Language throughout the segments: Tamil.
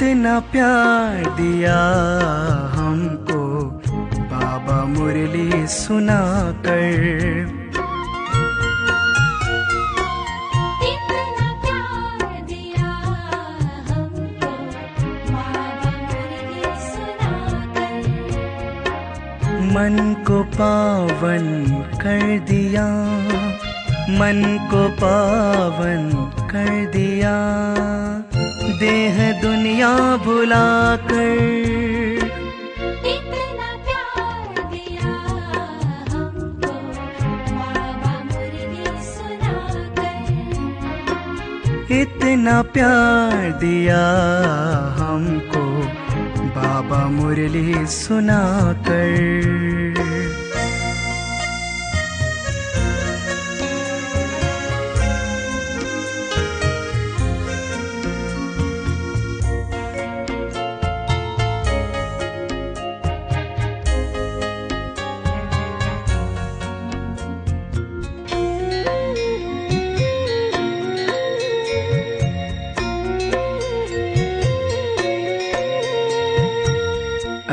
इतना प्यार दिया हमको बाबा मुरली सुना कर। मन को पावन कर दिया, मन को पावन कर दिया, देह दुनिया भुला कर। इतना प्यार दिया हमको बाबा मुरली सुना कर। इतना प्यार दिया हमको बाबा मुरली सुना कर।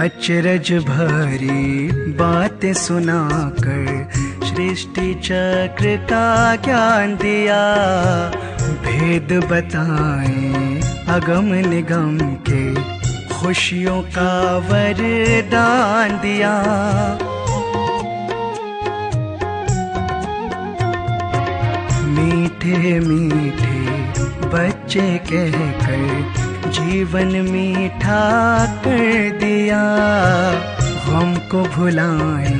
अचरज भरी बातें सुनाकर सृष्टि चक्र का ज्ञान दिया, भेद बताएं अगम निगम के खुशियों का वरदान दिया। मीठे मीठे बच्चे कहकर जीवन मीठा कर दिया, हमको भुलाए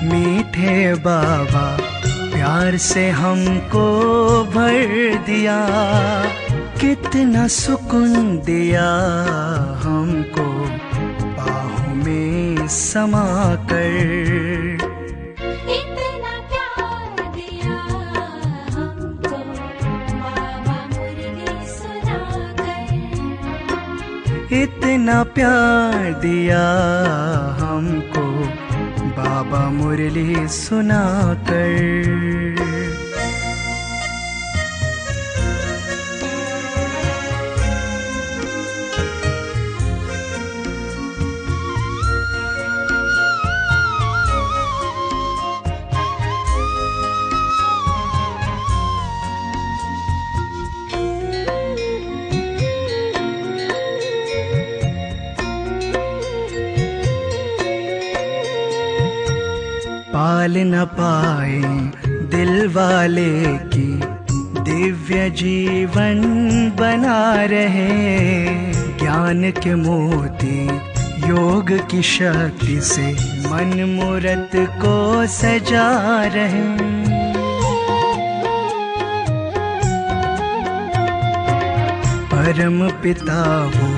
मीठे बाबा प्यार से हमको भर दिया। कितना सुकून दिया हमको बाहों में समा कर। इतना प्यार दिया हमको बाबा मुरली सुना कर। पाल न पाए दिल वाले की दिव्य जीवन बना रहे, ज्ञान के मोती योग की शक्ति से मन मूरत को सजा रहे। परम पिता वो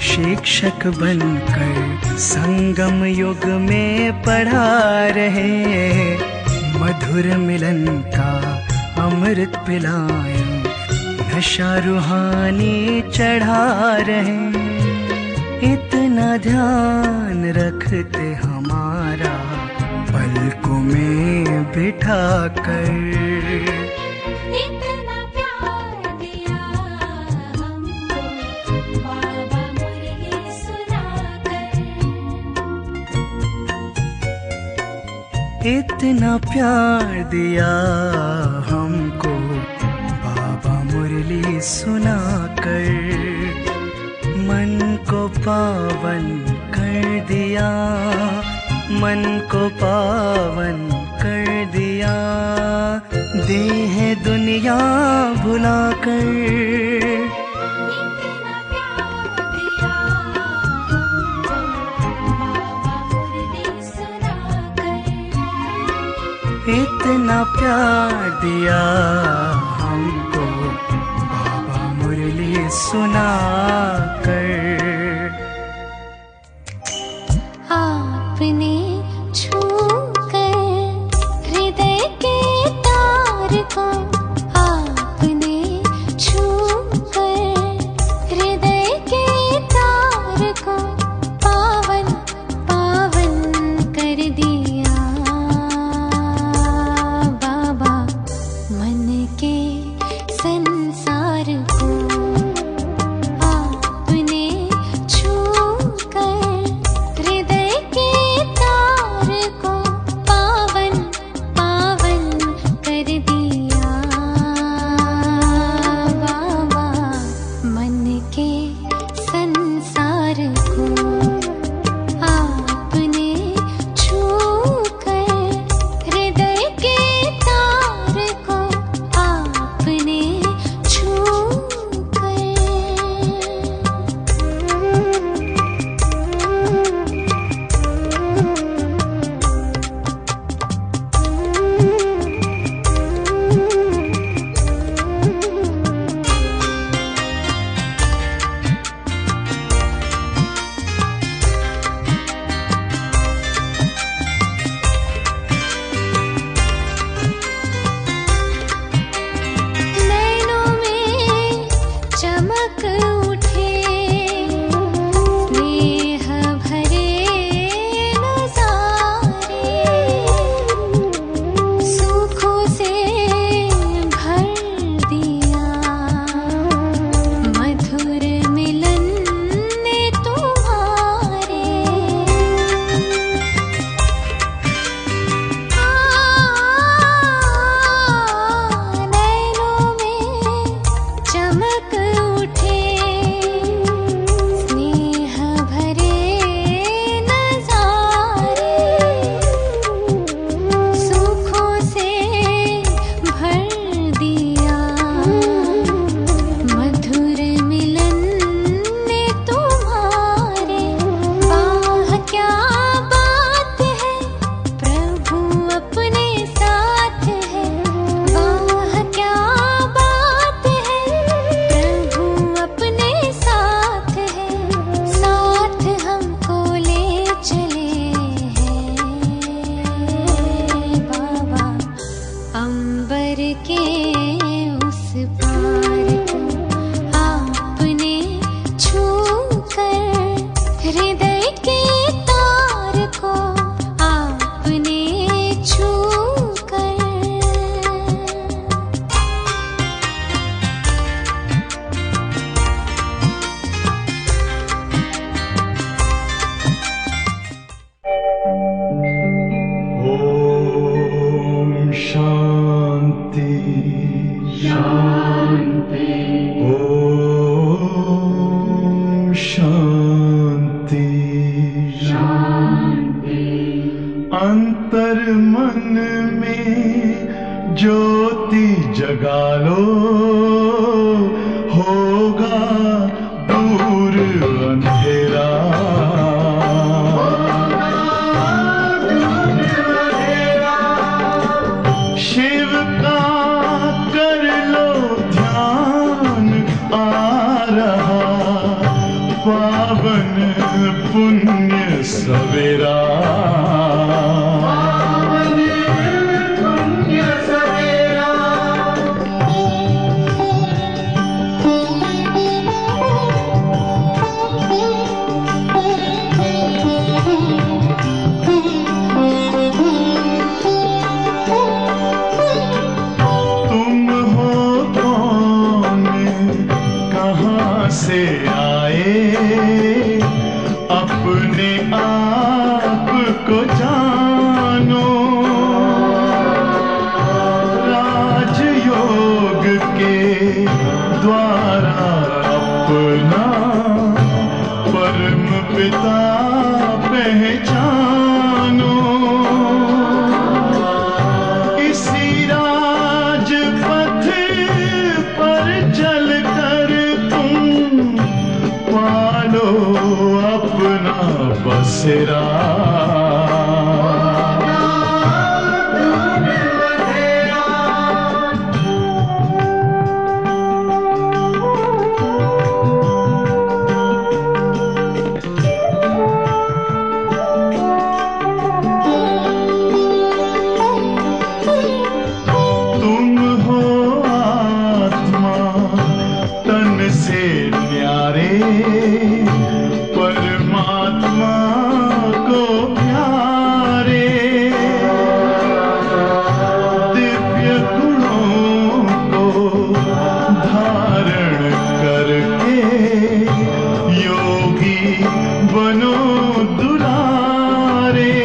शिक्षक बनकर संगम युग में पढ़ा रहे, मधुर मिलन का अमृत पिलाए नशा रूहानी चढ़ा रहे। इतना ध्यान रखते हमारा पलकों में बिठा कर। इतना प्यार दिया हमको बाबा मुरली सुना कर। मन को पावन कर दिया, मन को पावन कर दिया, देह दुनिया भुला कर। इतना प्यार दिया हमको बाबा मुरली सुना कर। आपने छू कर हृदय के तार को, आपने छू कर हृदय के तार को पावन पावन कर दिया। संसार को आपने अंतर मन में ज्योति जगा लो, होगा दूर अंधेरा। शिव का कर लो ध्यान, आ रहा पावन पुण्य सवेरा। से आए अपने आप को जानो, राजयोग के द्वारा अपना परम पिता पहचानो। इसी राजपथ पर चलकर पालो अपना बसेरा। तुम हो आत्मा तन से न्यारे, परमात्मा को प्यारे। दिव्य गुणों को धारण करके योगी बनो दुलारे।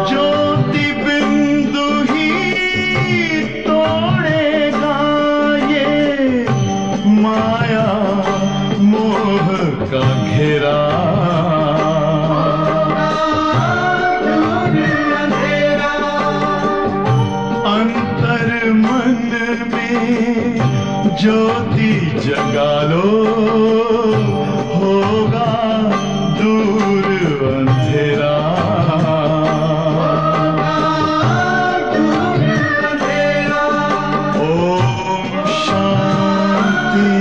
ज्योति बिंदु ही तोड़ेगा ये माया मोह का घेरा। अंतर मन में ज्योति जगा लो, होगा दूर अंधेरा। ओम शांति,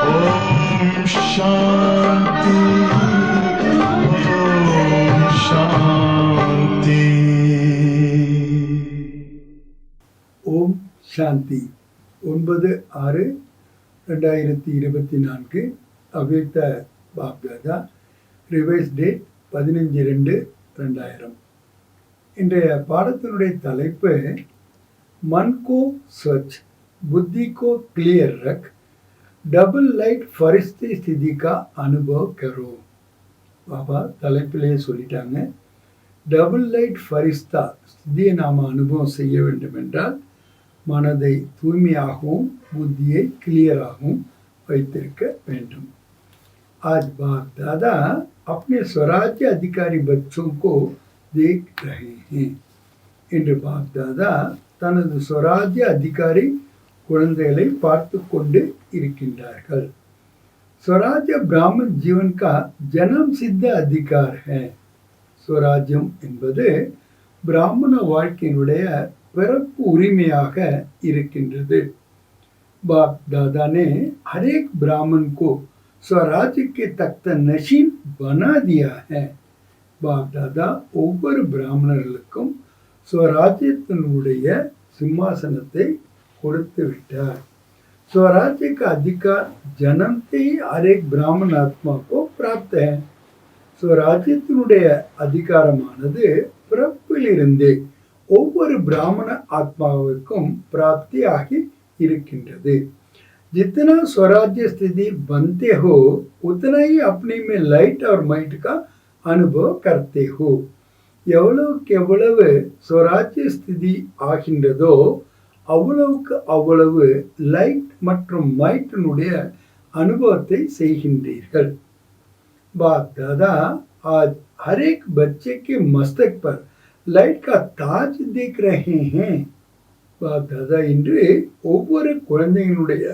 ओम शांति, ओम शांति। ஓம் சாந்தி. 9/6/2024 அவ்யக்த பாப்தாதா. Revise date 15/2/2000. இன்றைய பாடத்தினுடைய தலைப்பு மன் கோ ஸ்வச் புத்தி கோ கிளியர் ரக் டபுள் லைட் ஃபரிஸ்தி ஸ்திதி கா அனுபவ் கரோ. பாபா தலைப்பிலேயே சொல்லிட்டாங்க. டபுள் லைட் ஃபரிஸ்தா ஸ்திதியை நாம் அனுபவம் செய்ய வேண்டும் என்றால் மனதை தூய்மையாகவும் புத்தியை கிளியராகவும் வைத்திருக்க வேண்டும். आज बाप दादा अपने स्वराज्य अधिकारी बच्चों को देख रहे हैं. இன்று பாப் தாதா தனது स्वराज्य அதிகாரி குழந்தைகளை பார்த்து கொண்டு இருக்கின்றார்கள். स्वराज्य ब्राह्मण जीवन का जन्म सिद्ध अधिकार है. स्वराज्யம் என்பது பிராமண வாழ்க்கையினுடைய பிறப்பு உரிமையாக இருக்கின்றது. बाप दादा ने हर एक ब्राह्मण को स्वराज्य के तख्त नशीन बना दिया है. बाप दादा ஒவ்வொரு பிராமணர்களுக்கும் स्वराज्यத்தினுடைய சிம்மாசனத்தை கொடுத்து விட்டார். स्वराज्य का अधिकार जन्मते ही हर एक ब्राह्मण आत्मा को प्राप्त है. स्वराज्यத்தினுடைய அதிகாரமானது பிறப்பிலிருந்தே ஒவ்வொரு பிராமண ஆத்மாவுக்கும் பிராப்தியாகி இருக்கின்றது. जितना स्वराज्य स्थिति बनते हो उतना ही अपने में लाइट और माइट का अनुभव करते हो. எவ்வளவுக்கு எவ்வளவு स्वराज्य ஸ்திதி ஆகின்றதோ அவ்வளவுக்கு அவ்வளவு லைட் மற்றும் மைட்டினுடைய அனுபவத்தை செய்கின்றீர்கள். बाप दादा आज हर एक बच्चे के मस्तक पर लाइट का ताज देख रहे हैं. दादा இன்று ஒவ்வொரு குழந்தைகளுடைய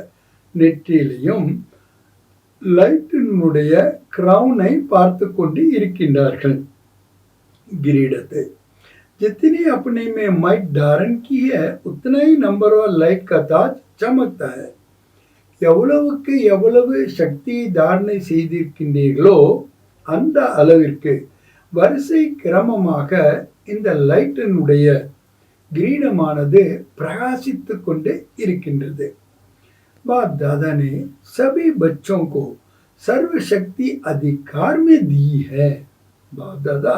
நெற்றியிலையும் லைட்டினுடைய கிரவுனை பார்த்து கொண்டு இருக்கின்றார்கள், கிரீடத்தை. जितनी अपने में माइट धारण की है उतना ही नंबर वन लाइट का ताज चमकता है. எவ்வளவுக்கு எவ்வளவு சக்தியை தாரணை செய்திருக்கின்றீர்களோ அந்த அளவிற்கு வரிசை கிரமமாக இந்த லைட்டினுடைய கிரீடமானது பிரகாசித்து கொண்டு இருக்கின்றது. बाप दादा ने सभी बच्चों को सर्वशक्ति अधिकार में दी है. बाप दादा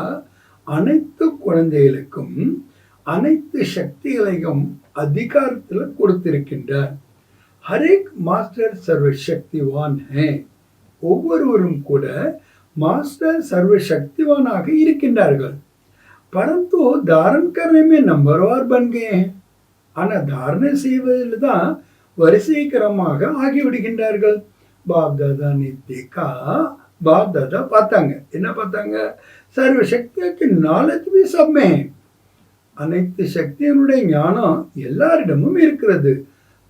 அனைத்து குழந்தைகளுக்கும் அனைத்து சக்திகளையும் அதிகாரத்தில் கொடுத்திருக்கின்றார். ஹரேக் மாஸ்டர் சர்வசக்திவான் ஹே. ஒவ்வொருவரும் கூட மாஸ்டர் சர்வசக்திவானாக இருக்கின்றார்கள். परंतु धारण करने में नंबरवार बन गए हैं. ஆனால் தாரணை செய்வதில் தான் வரிசை கிரமமாக ஆகிவிடுகின்றார்கள். பாப் தாதா ने देखा, बाप दादा பார்த்தாங்க. என்ன பார்த்தாங்க? சர்வசக்திக்கு நாலேஜ் भी सब में है. அனைத்து சக்தியினுடைய ஞானம் எல்லாரிடமும் இருக்கிறது.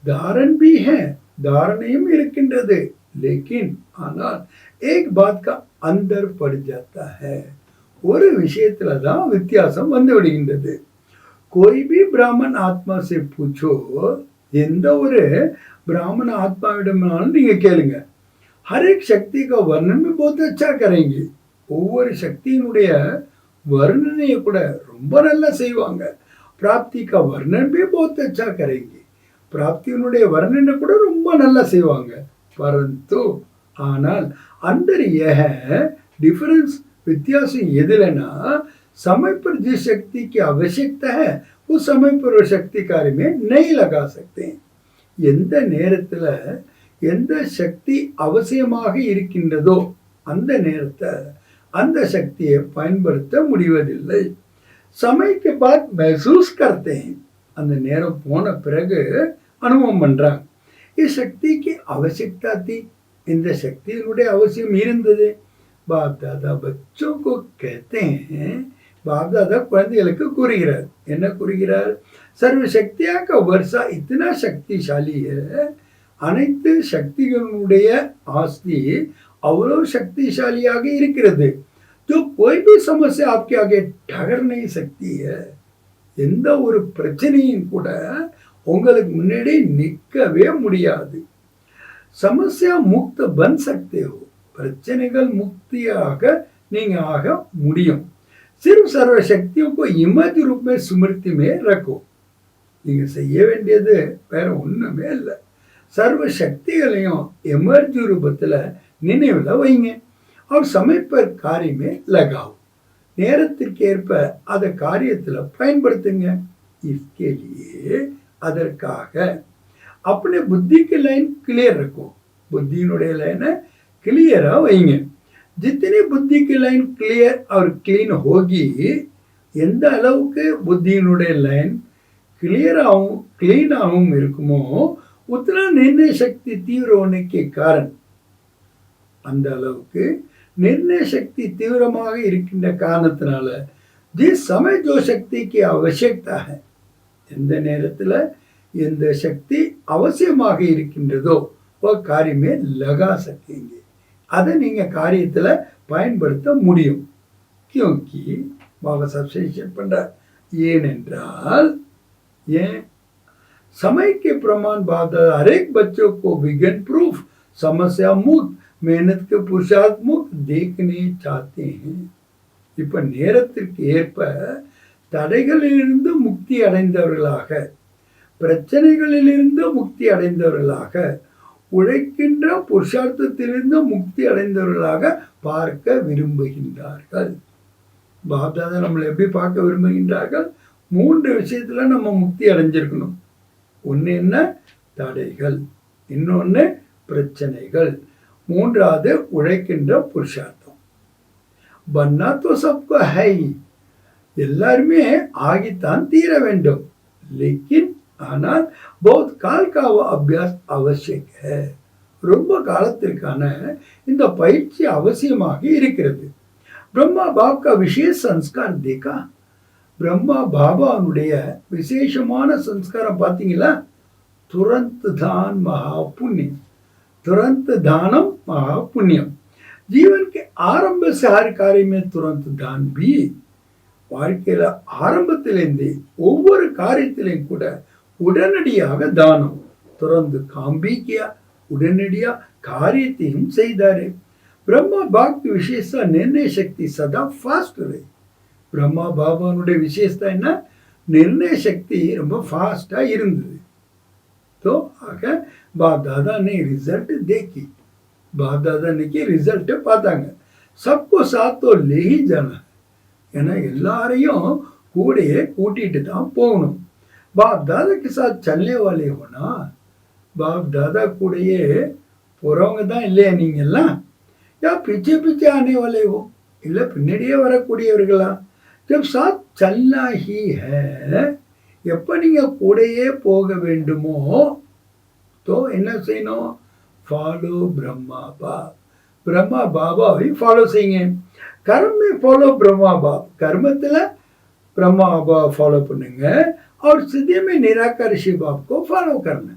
தாரண் भी है, தாரணையும் இருக்கின்றது. लेकिन ஆனால் एक बात का अंदर पड़ जाता है. ஒரு விஷயத்துல தான் வித்தியாசம் வந்து விடுகின்றது. कोई भी ब्राह्मण आत्मा से पूछो, எந்த ஒரு ब्राह्मण ஆத்மாவிடமானாலும் நீங்க கேளுங்க, हर एक शक्ति का वर्णन भी बहुत अच्छा करेंगे. ஒவ்வொரு சக்தியினுடைய वर्णனையை கூட ரொம்ப நல்லா செய்வாங்க. प्राप्ति का वर्णन भी बहुत अच्छा करेंगे. प्राप्तिயினுடைய वर्णனை கூட ரொம்ப நல்லா செய்வாங்க. परंतु ஆனால் अंदर यह डिफरेंस व्यत्यासம் எதுலனா, समय पर जिस शक्ति की आवश्यकता है उस समय पर वो शक्ति कार्य में नहीं लगा सकते. எந்த நேரத்துல எந்த சக்தி அவசியமாக இருக்கின்றதோ அந்த நேரத்தை அந்த சக்தியை பயன்படுத்த முடிவதில்லை. समय के बाद महसूस करते हैं. அந்த நேரம் போன பிறகு அனுபவம் பண்றாங்க. इस शक्ति की आवश्यकता थी, இந்த சக்தியினுடைய அவசியம் இருந்தது. बाप दादा बच्चों को कहते हैं, बाप दादा குழந்தைகளுக்கு கூறுகிறார். என்ன கூறுகிறார்? सर्वशक्तिया का वर्षा इतना शक्तिशाली है, அனைத்து சக்திகளுடைய ஆஸ்தி அவ்வளவு சக்திசாலியாக இருக்கிறது. जो कोई भी समस्या आपके आगे ठहर नहीं सकती है. எந்த ஒரு பிரச்சனையும் கூட உங்களுக்கு முன்னாடி நிற்கவே முடியாது. समस्या मुक्त बन सकते हो, பிரச்சனைகள் முக்தியாக நீங்க ஆக முடியும். सिर्फ सर्व शक्तियों को इमेज रूप में स्मृति में रखो. நீங்க செய்ய வேண்டியது வேற ஒண்ணுமே இல்லை. सर्व शक्तिகளையும் எமர்ஜ் ரூபத்துல நினைவுல வைங்க. और समय पर कार्य में लगाओ. நேரத்திற்கு ஏற்ப அதை காரியத்துல பயன்படுத்துங்க. इसके लिए அதற்காக अपने बुद्धि की लाइन क्लियर रखो. बुद्धिயினுடைய லைனை क्लियरा வைங்க. जितनी बुद्धि की लाइन क्लियर और क्लीन होगी, எந்த அளவுக்கு புத்தியினுடைய லைன் கிளியராகவும் கிளீனாகவும் இருக்குமோ उतना निर्णय शक्ति तीव्र होने के कारण, அந்த அளவுக்கு निर्णय शक्ति तीव्रமாக இருக்கின்ற காரணத்தினால जिस समय जो शक्ति की आवश्यकता है, எந்த நேரத்தில் எந்த சக்தி அவசியமாக இருக்கின்றதோ वो कार्य में लगा सकेंगे. அதை நீங்க காரியத்துல பயன்படுத்த முடியும். क्योंकि பாபா சப்ஸ்டிட்யூட் பண்றார். ஏனென்றால் ஏன் समय के प्रमाण बाद हर एक बच्चों को विघ्न प्रूफ, समस्या मुक्त, मेहनत के पुरुषार्थ मुक्त देखने चाहते हैं. இப்ப நேரத்திற்கு ஏற்ப தடைகளிலிருந்து முக்தி அடைந்தவர்களாக, பிரச்சனைகளிலிருந்து முக்தி அடைந்தவர்களாக, உழைக்கின்ற புருஷார்த்தத்திலிருந்து முக்தி அடைந்தவர்களாக பார்க்க விரும்புகின்றார்கள். பாப்தாதா நம்மளை எப்படி பார்க்க விரும்புகின்றார்கள்? 3 விஷயத்துல நம்ம முக்தி அடைஞ்சிருக்கணும். ஒன்று என்ன? தடைகள், இன்னொன்று பிரச்சனைகள், மூன்றாவது உழைக்கின்ற புருஷார்த்தம். பன்னா தோ சப்கோ ஹை, எல்லாருமே ஆகித்தான் தீர வேண்டும். லேக்கின் ஆனால் பௌத் கால் கா அபியாஸ் அவசியம் है. ரொம்ப காலத்திற்கான இந்த பயிற்சி அவசியமாக இருக்கிறது. ब्रह्मा बाप का विशेष संस्कार देखा பிரம்மா பாபாவுடைய விசேஷமான சம்ஸ்காரம் பார்த்தீங்களா तुरंत दान महापुण्य तुरंत दानम महापुण्यम जीवन के आरंभ से हर कार्य में तुरंत दान भी வாழ்க்கையில ஆரம்பத்திலிருந்தே ஒவ்வொரு காரியத்திலையும் கூட உடனடியாக தானம் துறந்து காம்பிக்கியா உடனடியா காரியத்தையும் செய்தாரு பிரம்மா பாப் விசேஷ निर्णय शक्ति सदा फास्ट रही பிரம்மா பாபாவுடைய விசேஷம் என்ன निर्णय शक्ति ரொம்ப फास्टा இருந்தது तो आगे बाप दादा ने रिजल्ट देखी बाप दादा ने के रिजल्ट பார்த்தாங்க सबको साथ तो ले ही जाना ஏன்னா எல்லாரையும் கூடயே கூட்டிட்டு தான் போகணும் बाप दादा के साथ चलने वाले होना बाप दादा கூடயே போறவங்க தான் இல்லையா நீங்க எல்லாம் या पीछे पीछे आने वाले हो இல்ல பின்னாடியே வரக்கூடியவர்களா जब साथ चलना ही है எப்ப நீங்க கூடயே போக வேண்டுமோ तो என்ன செய்யணும் ஃபாலோ பிரம்மா பாபாவை ஃபாலோ செய்யுங்க कर्म में फॉलो ब्रह्मा बाप कर्मத்துல ब्रह्मा बाप फॉलो பண்ணுங்க और सिद्धि में निराकारी शिव बाप को फॉलो करना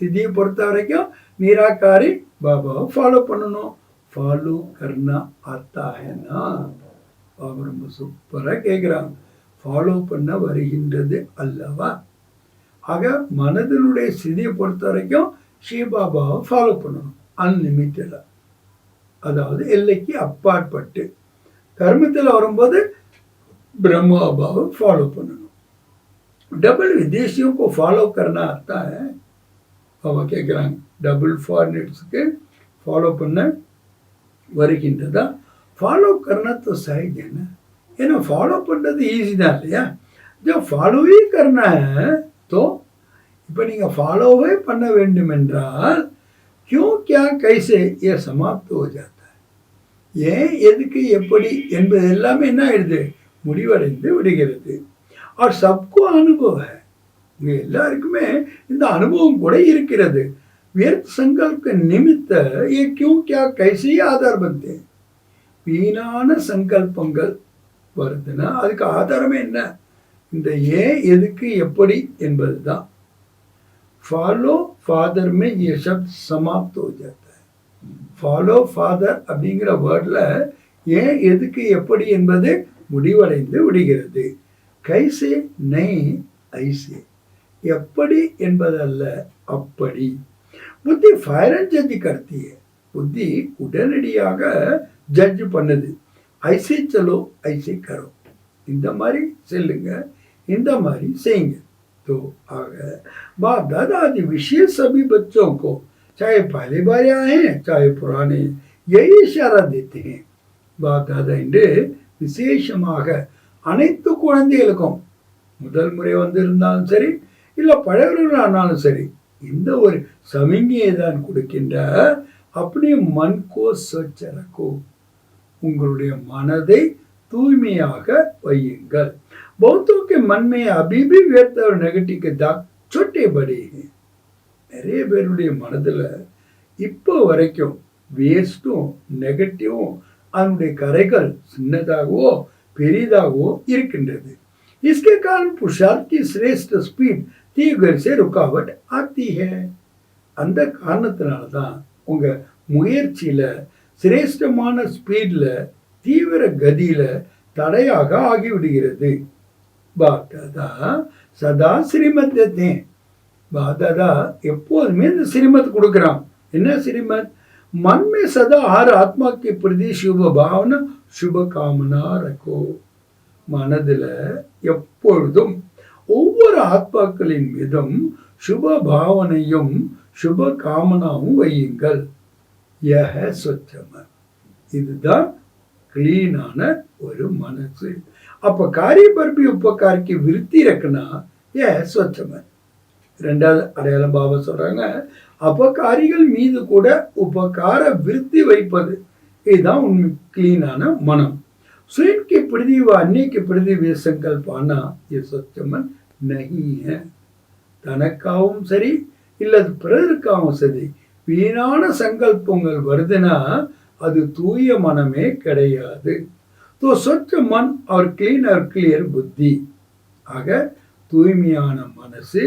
सिद्धिயை பொறுத்த வரைக்கும் निराकारी बाबा फॉलो பண்ணணும் फॉलो करना आता है ना பாபா ரொம்ப சூப்பரா கேக்குறாங்க ஃபாலோ பண்ண வருகின்றது அல்லவா ஆக மனதினுடைய சிதியை பொறுத்த வரைக்கும் சிவபாபாவை ஃபாலோ பண்ணணும் அன்லிமிட்டடா அதாவது எல்லைக்கு அப்பாற்பட்டு कर्मத்தில் வரும்போது ब्रह्मा बाबा फॉलो பண்ணணும் डबल विदेशियों को फॉलो करना आता है बाबा கேக்குறாங்க डबल फॉरेनर्सக்கு फॉलो பண்ண வருகின்றதா फॉलो करना तो सहज है ना ஏன்னா ஃபாலோ பண்றது ஈஸி தான் இல்லையா जब फॉलो ही करना है तो இப்போ நீங்க ஃபாலோவே பண்ண வேண்டும் என்றால் क्यों क्या कैसे ये समाप्त हो जाता ஏன் எதுக்கு எப்படி என்பது எல்லாமே என்ன ஆயிடுது முடிவடைந்து விடுகிறது और सबको अनुभव है உங்க எல்லாருக்குமே இந்த அனுபவம் கூட இருக்கிறது व्यर्थ संकल्प के निमित्त ये क्यों क्या कैसे आधार बनते வீணான சங்கல்பங்கள் வருதுன்னா அதுக்கு ஆதாரமே என்ன இந்த ஏன் எதுக்கு எப்படி என்பதுதான் फॉलो फादर में ये शब्द समाप्त हो जाता है ஃபாலோ ஃபாதர் அப்படிங்கிற வேர்ட்ல ஏன் எதுக்கு எப்படி என்பது முடிவடைந்து விடுகிறது கைசே நை ஐசே எப்படி என்பதல்ல அப்படி புத்தி ஃபயர் அண்ட் ஜட்ஜ் கர்த்தி புத்தி உடனடியாக ஜட்ஜ் பண்ணுது ஐசே சலோ ஐசே கரோ இந்த மாதிரி செல்லுங்க இந்த மாதிரி செய்யுங்க तो आग बाप दादा आदि विशेष सभी बच्चों को चाहे पहली बार आए हैं चाहे पुराने यही इशारा देते हैं बाप दादा என்று விசேஷமாக அனைத்து குழந்தைகளுக்கும் முதல் முறை வந்திருந்தாலும் சரி இல்ல பழகுறவர்களானாலும் சரி இந்த ஒரு சமிங்கையை தான் கொடுக்கின்ற अपने मन को स्वच्छ रखो உங்களுடைய மனதை தூய்மையாக வையுங்கள் बहुतों के मन में अभी भी व्यर्थ और नेगेटिव के दाग छोटे बड़े हैं நிறைய பேருடைய மனதுல இப்போ வரைக்கும் வேஸ்டும் நெகட்டிவும் அதனுடைய கரைகள் சின்னதாகவோ பெரிதாகவோ இருக்கின்றது इसके कारण पुरुषार्थ की श्रेष्ठ स्पीड तीव्र से रुकावट आती है அந்த காரணத்தினால தான் உங்க முயற்சியில சிரேஷ்டமான ஸ்பீட்ல தீவிர கதியில தடையாக ஆகிவிடுகிறது बाप दादा सदा श्रीमत देते हैं बाप दादा எப்போதுமே இந்த श्रीमत கொடுக்கறான் என்ன श्रीमत मन में सदा हर आत्मा के प्रति शुभ भावना शुभ कामना रखो மனதில எப்பொழுதும் ஒவ்வொரு ஆத்மாக்களின் மீதும் சுப பாவனையும் சுப காமனாவும் வையுங்கள் यह स्वच्छ मन இதுதான் क्लीनाன ஒரு மனசு அப்ப कार्य पर भी उपकार की वृत्ति रखना यह स्वच्छ मन இரண்டாவது அடையாளம் பாபா சொல்றாங்க அபகாரிகள் மீது கூட உபகார விருத்தி வைப்பது இதுதான் உண்மை क्लीनाன மனம் स्वयं के प्रति व अन्य के प्रति वे संकल्प आना ये स्वच्छ मन नहीं है தனக்காகவும் சரி இல்லது பிறருக்காகவும் சரி வீணான சங்கல்பங்கள் வருதுன்னா அது தூய மனமே கிடையாது तो स्वच्छ मन और क्लियर புத்தி. ஆக தூய்மையான மனசு,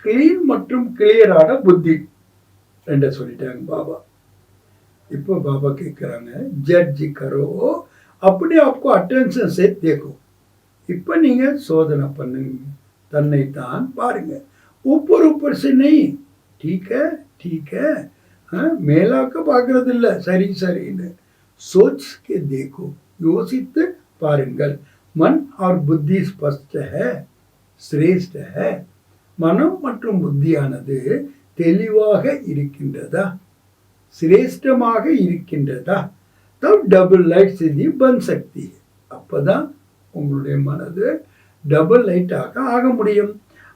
கிளீன் மற்றும் கிளியரான புத்தி ரெண்ட சொல்லிட்டாங்க பாபா. இப்போ பாபா கேட்குறாங்க, ஜட்ஜ் கரோ அப்படி आपको अटेंशन से देखो. இப்போ நீங்க சோதனை பண்ணுங்க, தன்னைத்தான் பாருங்க. ऊपर ऊपर से नहीं, ठीक है ठीक है, மேலாக்க பார்க்கறது இல்லை சரி சரின்னு. सोच के देखो, யோசித்து பாருங்கள். மன் और புத்தி ஸ்பஷ்ட है, சிரேஷ்ட है. மனம் மற்றும் புத்தியானது தெளிவாக இருக்கின்றதா, சிரேஷ்டமாக இருக்கின்றதா, तब डबल लाइट सिद्धि बन सकती है. அப்பதான் உங்களுடைய மனது डबल लाइट ஆக முடியும்.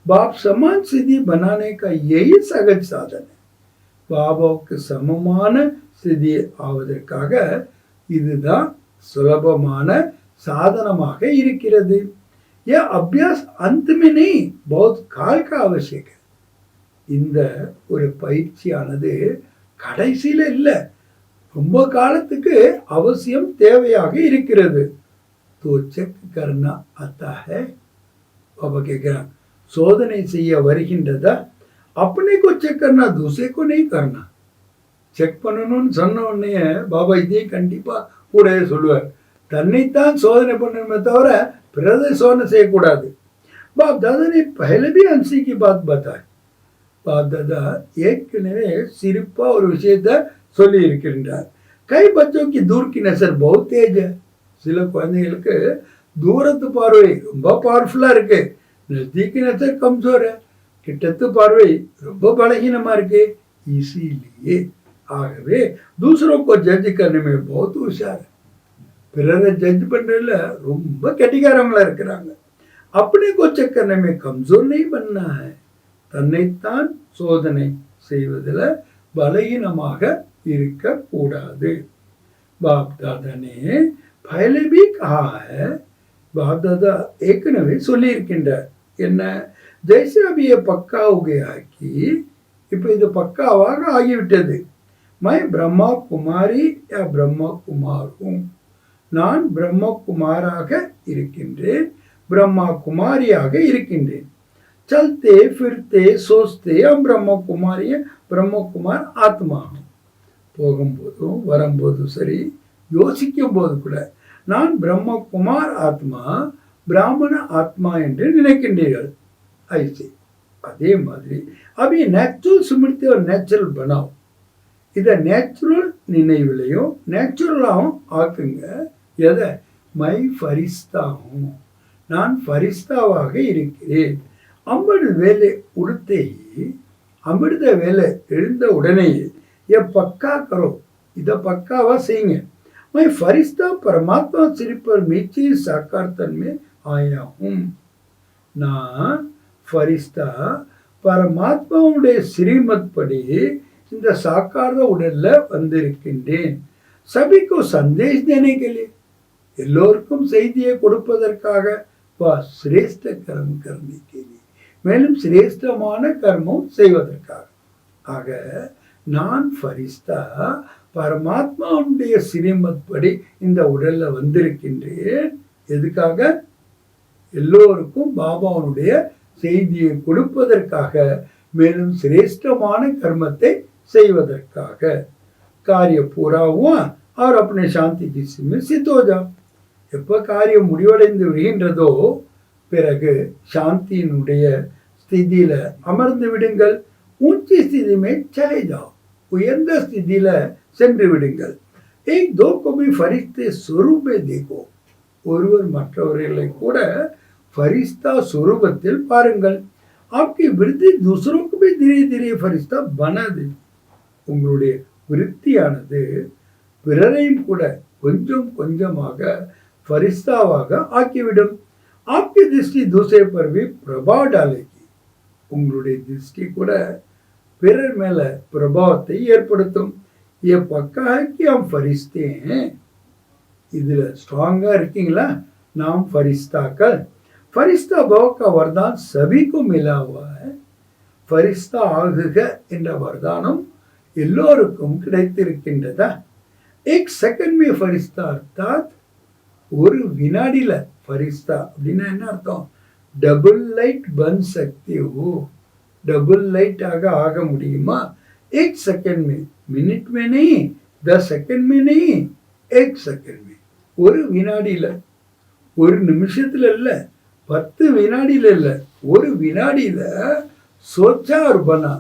बाप समान सिद्धि बनाने का यही सहज साधन है. பாபாவுக்கு சமமான ஸ்திதி ஆவதற்காக இதுதான் சுலபமான சாதனமாக இருக்கிறது. यह अभ्यास अंत में नहीं, बहुत काल का आवश्यक है. இந்த ஒரு பயிற்சியானது கடைசியில இல்லை, ரொம்ப காலத்துக்கு அவசியம் தேவையாக இருக்கிறது. तो चेक करना आता है. பாபா கேட்கிறான், சோதனை செய்ய வருகின்றதா? अपने को चेक करना, दूसरे को नहीं करना. செக் பண்ணணும்னு சொன்ன உடனே பாபா இதையும் கண்டிப்பா கூட சொல்லுவார். தன்னைத்தான் சோதனை பண்ணணுமே தவிர பிறரை சோதனை செய்யக்கூடாது. बाप दादा ने पहले भी हंसी की बात बताई. बाप दादा ஏற்கனவே சிரிப்பா ஒரு விஷயத்தை சொல்லி இருக்கின்றார். கை बच्चों की दूर की नजर बहुत तेज है. சில குழந்தைகளுக்கு தூரத்து பார்வை ரொம்ப பவர்ஃபுல்லா இருக்கு, நஜ்தீக் நஜர் கம்சோர் है. கிட்டத்து பார்வை ரொம்ப பலகீனமா இருக்கு. इसीलिए ஆகவே दूसरों को जज करने में बहुत होशियार है. பிறரை ஜட்ஜ் பண்றதுல ரொம்ப கெட்டிக்காரங்களா இருக்கிறாங்க. अपने को चेक करने में कमजोर नहीं बनना है. தன்னைத்தான் சோதனை செய்வதில் பலகீனமாக இருக்கக்கூடாது. बाप दादा ने पहले भी कहा है. बाप दादा ஏற்கனவே சொல்லி இருக்கின்றார். என்ன, जैसे अभी ये पक्का हो गया कि இப்போ இது பக்காவாக ஆகிவிட்டது. मैं ब्रह्मा कुमारी या ब्रह्मा कुमार हूँ. நான் பிரம்ம குமாராக இருக்கின்றேன், பிரம்மா குமாரியாக இருக்கின்றேன். चलते फिरते सोचते हम ब्रह्म कुमारी है, ब्रह्म कुमार आत्मा. போகும்போதும் வரும்போதும் சரி, யோசிக்கும் போது கூட நான் பிரம்ம குமார் ஆத்மா, பிராமண ஆத்மா என்று நினைக்கின்றீர்கள். ஐசி அதே மாதிரி அபி நேச்சுரல் ஸ்மிருதி ஒரு நேச்சுரல் बनाओ. இதை நேச்சுரல் நினைவிலையும் நேச்சுரலாகவும் ஆக்குங்க. எதை? மை ஃபரிஸ்தா हूँ, நான் ஃபரிஸ்தாவாக இருக்கிறேன். அமிர்த வேலை உடுத்தே அமிர்த வேலை எழுந்த உடனேயே ये पक्का करो, इधर पक्कावा செய்யுங்க. मैं फरिश्ता परमात्मा सिर पर नीचे साकार तन में आया हूँ. நான் फरिश्ता பரமாத்மாவுடைய ஸ்ரீமத் படி இந்த சாக்கார உடல்ல வந்திருக்கின்றேன். சபிக்கு சந்தேஷ் தேने के लिए, எல்லோருக்கும் செய்தியை கொடுப்பதற்காக, சிரேஷ்ட கர்மம் करने के लिए, மேலும் சிரேஷ்டமான கர்மம் செய்வதற்காக. ஆக நான் ஃபரிஸ்தா பரமாத்மாவுடைய ஸ்ரீமத் படி இந்த உடல்ல வந்திருக்கின்றேன். எதுக்காக? எல்லோருக்கும் பாபாவுடைய செய்தியை கொடுப்பதற்காக, மேலும் சிரேஷ்டமான கர்மத்தை செய்வதற்காக. காரிய பூரா हुआ और अपने शांति की स्थिति में सिद्ध हो जाओ. எப்ப காரியம் முடிவடைந்து விடுகின்றதோ பிறகு சாந்தியினுடைய ஸ்திதியில அமர்ந்து விடுங்கள். ऊंची स्थिति में चले जाओ, உயர்ந்த ஸ்திதியில சென்று விடுங்கள். एक दो को भी फरिश्ते स्वरूप में देखो. ஒருவர் மற்றவர்களை கூட फरिश्ता स्वरूपத்தில் பாருங்கள். आपकी वृत्ति दूसरों को भी धीरे धीरे फरिश्ता बना दे. உங்களுடைய விருத்தியானது பிறரையும் கூட கொஞ்சம் கொஞ்சமாக फरिश्ताவாக ஆக்கிவிடும். आपकी दृष्टि दूसरे पर भी प्रभाव डालेगी. உங்களுடைய திருஷ்டி கூட பிறர் மேல பிரபாவத்தை ஏற்படுத்தும். ये पक्का है कि हम फरिश्ते हैं. இதுல ஸ்ட்ராங்கா இருக்கீங்களா? நாம் फरिश्ताக்கள். फरिश्ता भाव का वरदान सभी को मिला हुआ है. फरिश्ता ஆகுக என்ற वरदाனம் எல்லோருக்கும் கிடைத்திருக்கின்றதா? एक सेकंड में फरिश्ता अर्थात ஒரு வினாடியில ஃபரிஸ்தா அப்படின்னா என்ன அர்த்தம்? டபுள் லைட் பன் சக்தி ஹோ, डबल लाइट आग முடியுமா? 1 सेकंड में, मिनट में नहीं, 10 सेकंड में नहीं, 1 सेकंड में. ஒரு வினாடியில, ஒரு நிமிஷத்துல இல்ல, 10 வினாடியில இல்ல, ஒரு வினாடியில सोचा और बना,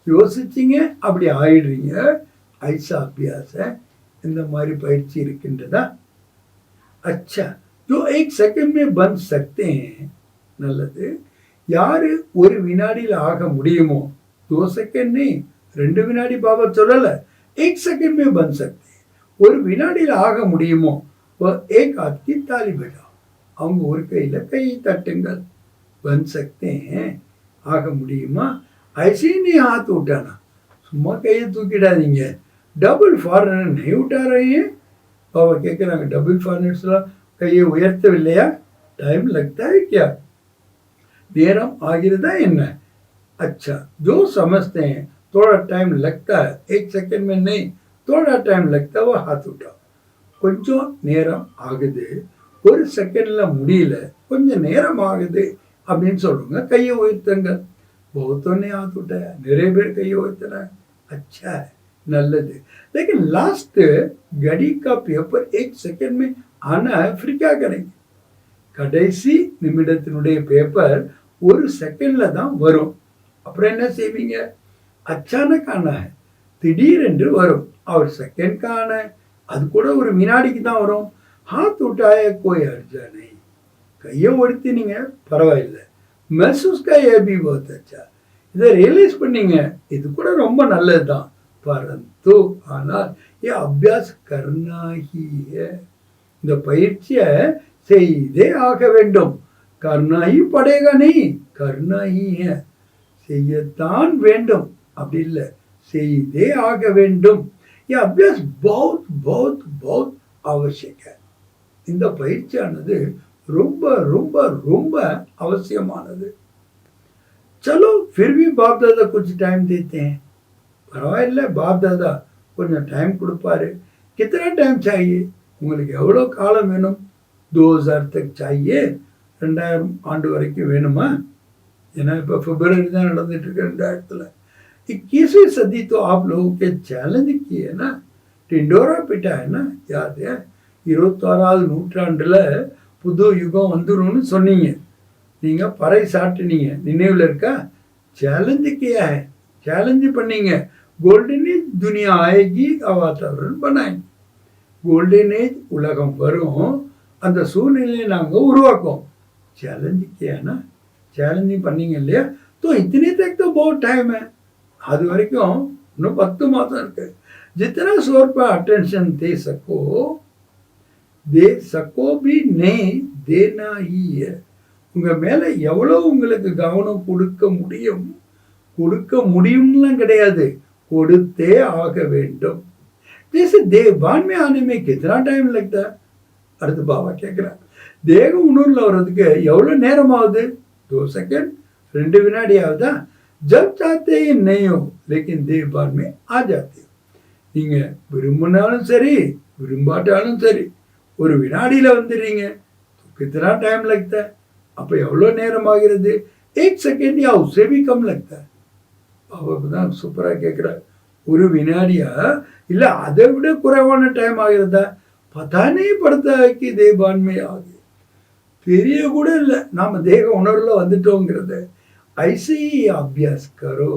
யோசிச்சீங்க அப்படி ஆயிடுறீங்க. ஐசா அபியாச இந்த மாதிரி பயிற்சி இருக்கின்றதா? अच्छा जो 1 सेकंड में बन सकते हैं, நல்லது. யாரு ஒரு வினாடியில் ஆக முடியுமோ, 2 सेकंड नहीं, 2 வினாடி பாபா சொல்லல, 1 सेकंड में बन सकते हैं. ஒரு வினாடியில் ஆக முடியுமோ, वो एक हाथ की ताली बजाओ, அவங்க ஒரு கையில கை தட்டுங்கள். बन सकते हैं, ஆக முடியுமா? ऐसे ही नहीं हाथ उठाना, சும்மா கையை தூக்கிடாதீங்க. डबल फॉरेनर नहीं उठा रहे हैं. பாபா கேட்குறாங்க, डबल फॉरेनर्ஸ்லாம் கையை உயர்த்தவில்லையா? टाइम लगता है क्या? நேரம் ஆகிறதா என்ன? अच्छा जो समझते हैं थोड़ा टाइम लगता है, 1 सेकंड में नहीं, थोड़ा टाइम लगता है, वो हाथ उठाओ. கொஞ்சம் நேரம் ஆகுது, ஒரு செகண்ட்ல முடியல, கொஞ்சம் நேரம் ஆகுது அப்படின்னு சொல்லுங்க, கையை உயர்த்துங்க. बहुतों ने हाथ उठाया, நிறைய பேர் கையை உயர்த்தினாங்க. अच्छा है, நல்லது. लेकिन लास्ट घड़ी का पेपर 1 सेकंड में आना है, फिर क्या करेंगे? கடைசி நிமிடத்தினுடைய பேப்பர் ஒரு செகண்ட்ல தான் வரும். அப்புறம் என்ன செய்வீங்க? அச்சானக் ஆனா है, திடீரென்று வரும். அவர் செகண்ட் காண, அது கூட ஒரு வினாடிக்கு தான் வரும். हाथ उठाया कोई अर्जा नहीं, கையை ஒடுத்தினீங்க பரவாயில்லை. महसूस का ये भी बहुत अच्छा, இதை ரியலைஸ் பண்ணீங்க, இது கூட ரொம்ப நல்லது தான். परंतु ஆனால் ये अभ्यास करना ही है, இந்த பயிற்சியை செய்தே ஆக வேண்டும். करना ही पड़ेगा नहीं, करना ही है, செய்யத்தான் வேண்டும் அப்படி இல்லை, செய்தே ஆக வேண்டும். ये अभ्यास बहुत बहुत बहुत आवश्यक है. இந்த பயிற்சியானது ரொம்ப ரொம்ப ரொம்ப அவசியமானது. चलो फिर भी बाप दादा कुछ टाइम देते हैं, பரவாயில்ல, பாப் தாதா கொஞ்சம் டைம் கொடுப்பாரு. कितना टाइम चाहिए? உங்களுக்கு எவ்வளோ காலம் வேணும்? 2000 तक चाहिए, 2000 ஆண்டு வரைக்கும் வேணுமா? ஏன்னா இப்போ பிப்ரவரி தான் நடந்துட்டு இருக்கு 2000ல். 21वीं सदी तो आप लोगों के चैलेंज की है ना, टिंडोरा पिटा है ना, याद है? 26வது நூற்றாண்டில் புது யுகம் வந்துரும்னு சொன்னீங்க, நீங்கள் பறை சாட்டினீங்க, நினைவில் இருக்கா? சேலஞ்சு கியா है, சேலஞ்சு பண்ணீங்க. கோல்டன் ஏஜ் துனியா ஆயகி வாத்தாவரன் பண்ணாங்க. கோல்டன் ஏஜ் உலகம் வரும், அந்த சூழ்நிலையை நாங்கள் உருவாக்குவோம். சேலஞ்சு கியானா, சேலஞ்சிங் பண்ணீங்க இல்லையா? तो इतने तक तो बहुत टाइम है, அது வரைக்கும் இன்னும் 10 மாதம் இருக்கு. जितना शोर पर अटेंशन दे सको भी नहीं, देना ही है. உங்க மேல எவ்வளவு உங்களுக்கு கவனம் கொடுக்க முடியும்லாம் கிடையாது, கொடுத்தே ஆக வேண்டும். जैसे देवभान में आने में कितना टाइम लगता है? அடுத்து பாபா கேட்குறாங்க, தேக உணர்வுல வர்றதுக்கு எவ்வளோ நேரம் ஆகுது? 2 செகண்ட், 2 வினாடி ஆகுதா? जब चाहते ही नहीं हो, लेकिन देवभान में आ जाते हो. நீங்க விரும்பினாலும் சரி விரும்பாட்டாலும் சரி ஒரு வினாடியில வந்துடுறீங்க. कितना टाइम लगता है? அப்போ எவ்வளோ நேரம் ஆகிறது? 1 सेकंड या उससे भी कम लगता है. பாபா தான் சூப்பராக கேட்குறாரு, ஒரு வினாடியா இல்லை அதை விட குறைவான டைம் ஆகிறதா? பதானே படுத்தாக்கி தேவான்மை ஆகுது, தெரிய கூட இல்லை நாம் தேக உணர்வுல வந்துட்டோங்கிறது. ஐசி அபியாஸ் கரோ,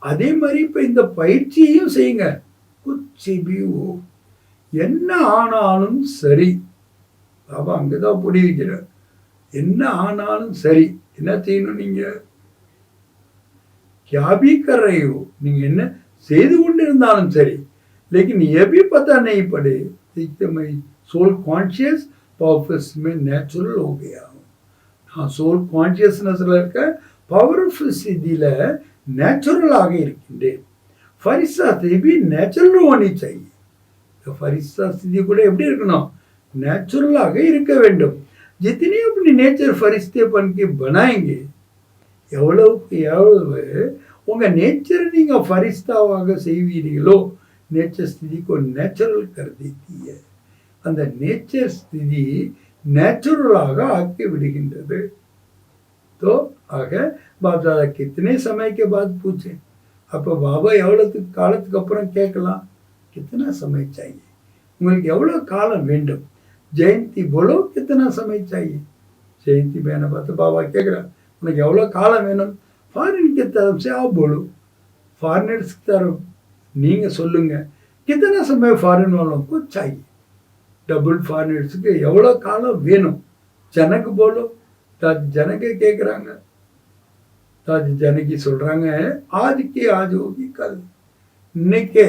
அதே மாதிரி இப்போ இந்த பயிற்சியையும் செய்யுங்க. குச்சி பியூ, என்ன ஆனாலும் சரி, பாபா அங்கதான் புரிய வைக்கிறார். என்ன ஆனாலும் சரி, என்ன செய்யணும்? நீங்க क्या भी कर रहे हो, நீங்க என்ன செய்து கொண்டிருந்தாலும் சரி, लेकिन ये भी पता नहीं पड़े मैं सोल कॉन्शियस पावरफुल में नेचुरल हो गया हूँ. நான் सोल கான்சியஸ்னஸ்ல இருக்க பவர்ஃபுல் ஸ்திதியில நேச்சுரலாக இருக்கின்றேன். ஃபரிஸ்தா ஸ்திதி நேச்சுரல் होनी चाहिए. ஃபரிஸ்தா ஸ்திதி கூட எப்படி இருக்கணும்? நேச்சுரலாக இருக்க வேண்டும். जितनी अपनी नेचर फरिश्तेपन की बनाएंगे, எவ்வளவுக்கு எவ்வளவு உங்க நேச்சர் நீங்க ஃபரிஸ்தாவாக செய்வீர்களோ, நேச்சர் ஸ்திதி को नेचुरल कर देती है. அந்த நேச்சர் ஸ்திதி நேச்சுரலாக ஆக்கி விடுகின்றது. तो आगे बाप दादा कितने समय के बाद पूछे, அப்போ பாபா எவ்வளவு காலத்துக்கு அப்புறம் கேட்கலாம், कितना समय चाहिए, உங்களுக்கு எவ்வளவு காலம் வேண்டும், ஜெயந்தி बोलो कितना समय चाहिए. ஜெயந்தி बहन பார்த்து பாபா கேட்குறாங்க, உனக்கு எவ்வளோ காலம் வேணும், ஃபாரின் की तरफ से आप बोलो, ஃபாரினர்ஸ் की तरफ நீங்கள் சொல்லுங்க, कितना समय ஃபாரின் वालों को चाहिए, டபுள் ஃபாரினர்ஸுக்கு எவ்வளோ காலம் வேணும், ஜனக்கு போலோ. தாஜ் ஜனகே கேட்குறாங்க, தாஜ் ஜனகி சொல்கிறாங்க, ஆஜ்கே ஆஜ் ஹோகி கல், இன்னைக்கே